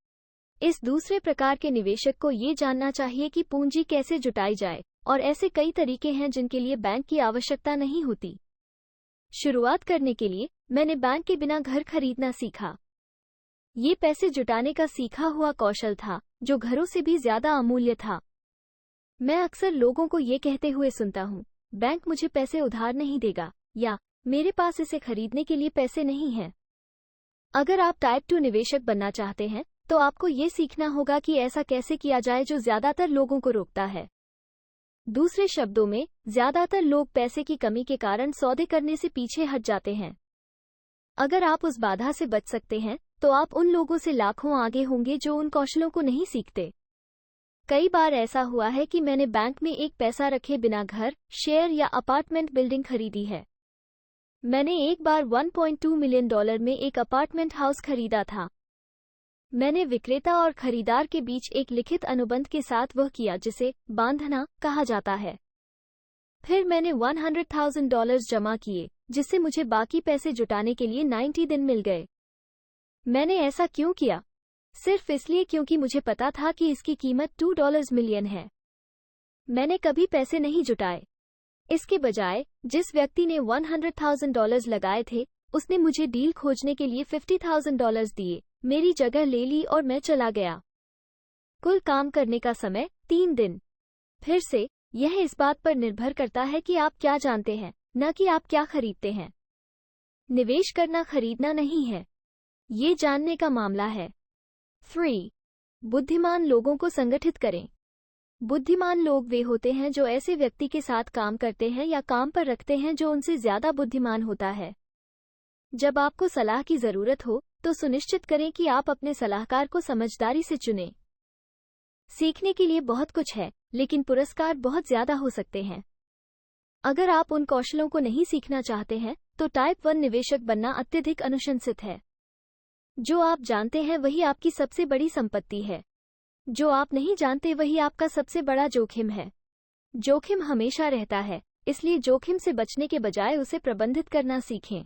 इस दूसरे प्रकार के निवेशक को ये जानना चाहिए कि पूंजी कैसे जुटाई जाए, और ऐसे कई तरीके हैं जिनके लिए बैंक की आवश्यकता नहीं होती। शुरुआत करने के लिए मैंने बैंक के बिना घर खरीदना सीखा। ये पैसे जुटाने का सीखा हुआ कौशल था जो घरों से भी ज्यादा अमूल्य था। मैं अक्सर लोगों को ये कहते हुए सुनता हूँ, बैंक मुझे पैसे उधार नहीं देगा, या मेरे पास इसे खरीदने के लिए पैसे नहीं हैं। अगर आप टाइप 2 निवेशक बनना चाहते हैं तो आपको ये सीखना होगा कि ऐसा कैसे किया जाए जो ज्यादातर लोगों को रोकता है। दूसरे शब्दों में, ज्यादातर लोग पैसे की कमी के कारण सौदे करने से पीछे हट जाते हैं। अगर आप उस बाधा से बच सकते हैं तो आप उन लोगों से लाखों आगे होंगे जो उन कौशलों को नहीं सीखते। कई बार ऐसा हुआ है कि मैंने बैंक में एक पैसा रखे बिना घर, शेयर या अपार्टमेंट बिल्डिंग खरीदी है। मैंने एक बार $1.2 मिलियन में एक अपार्टमेंट हाउस खरीदा था। मैंने विक्रेता और खरीदार के बीच एक लिखित अनुबंध के साथ वह किया जिसे बांधना कहा जाता है। फिर मैंने $100,000 जमा किए, जिससे मुझे बाकी पैसे जुटाने के लिए 90 दिन मिल गए। मैंने ऐसा क्यों किया? सिर्फ इसलिए क्योंकि मुझे पता था कि इसकी कीमत $2 मिलियन है। मैंने कभी पैसे नहीं जुटाए। इसके बजाय जिस व्यक्ति ने $100,000 लगाए थे, उसने मुझे डील खोजने के लिए $50,000 दिए, मेरी जगह ले ली और मैं चला गया। कुल काम करने का समय 3 दिन। फिर से, यह इस बात पर निर्भर करता है कि आप क्या जानते हैं, न कि आप क्या खरीदते हैं। निवेश करना खरीदना नहीं है, ये जानने का मामला है। 3. बुद्धिमान लोगों को संगठित करें। बुद्धिमान लोग वे होते हैं जो ऐसे व्यक्ति के साथ काम करते हैं या काम पर रखते हैं जो उनसे ज्यादा बुद्धिमान होता है। जब आपको सलाह की जरूरत हो तो सुनिश्चित करें कि आप अपने सलाहकार को समझदारी से चुनें। सीखने के लिए बहुत कुछ है, लेकिन पुरस्कार बहुत ज्यादा हो सकते हैं। अगर आप उन कौशलों को नहीं सीखना चाहते हैं तो टाइप 1 निवेशक बनना अत्यधिक अनुशंसित है। जो आप जानते हैं वही आपकी सबसे बड़ी संपत्ति है। जो आप नहीं जानते वही आपका सबसे बड़ा जोखिम है। जोखिम हमेशा रहता है, इसलिए जोखिम से बचने के बजाय उसे प्रबंधित करना सीखें।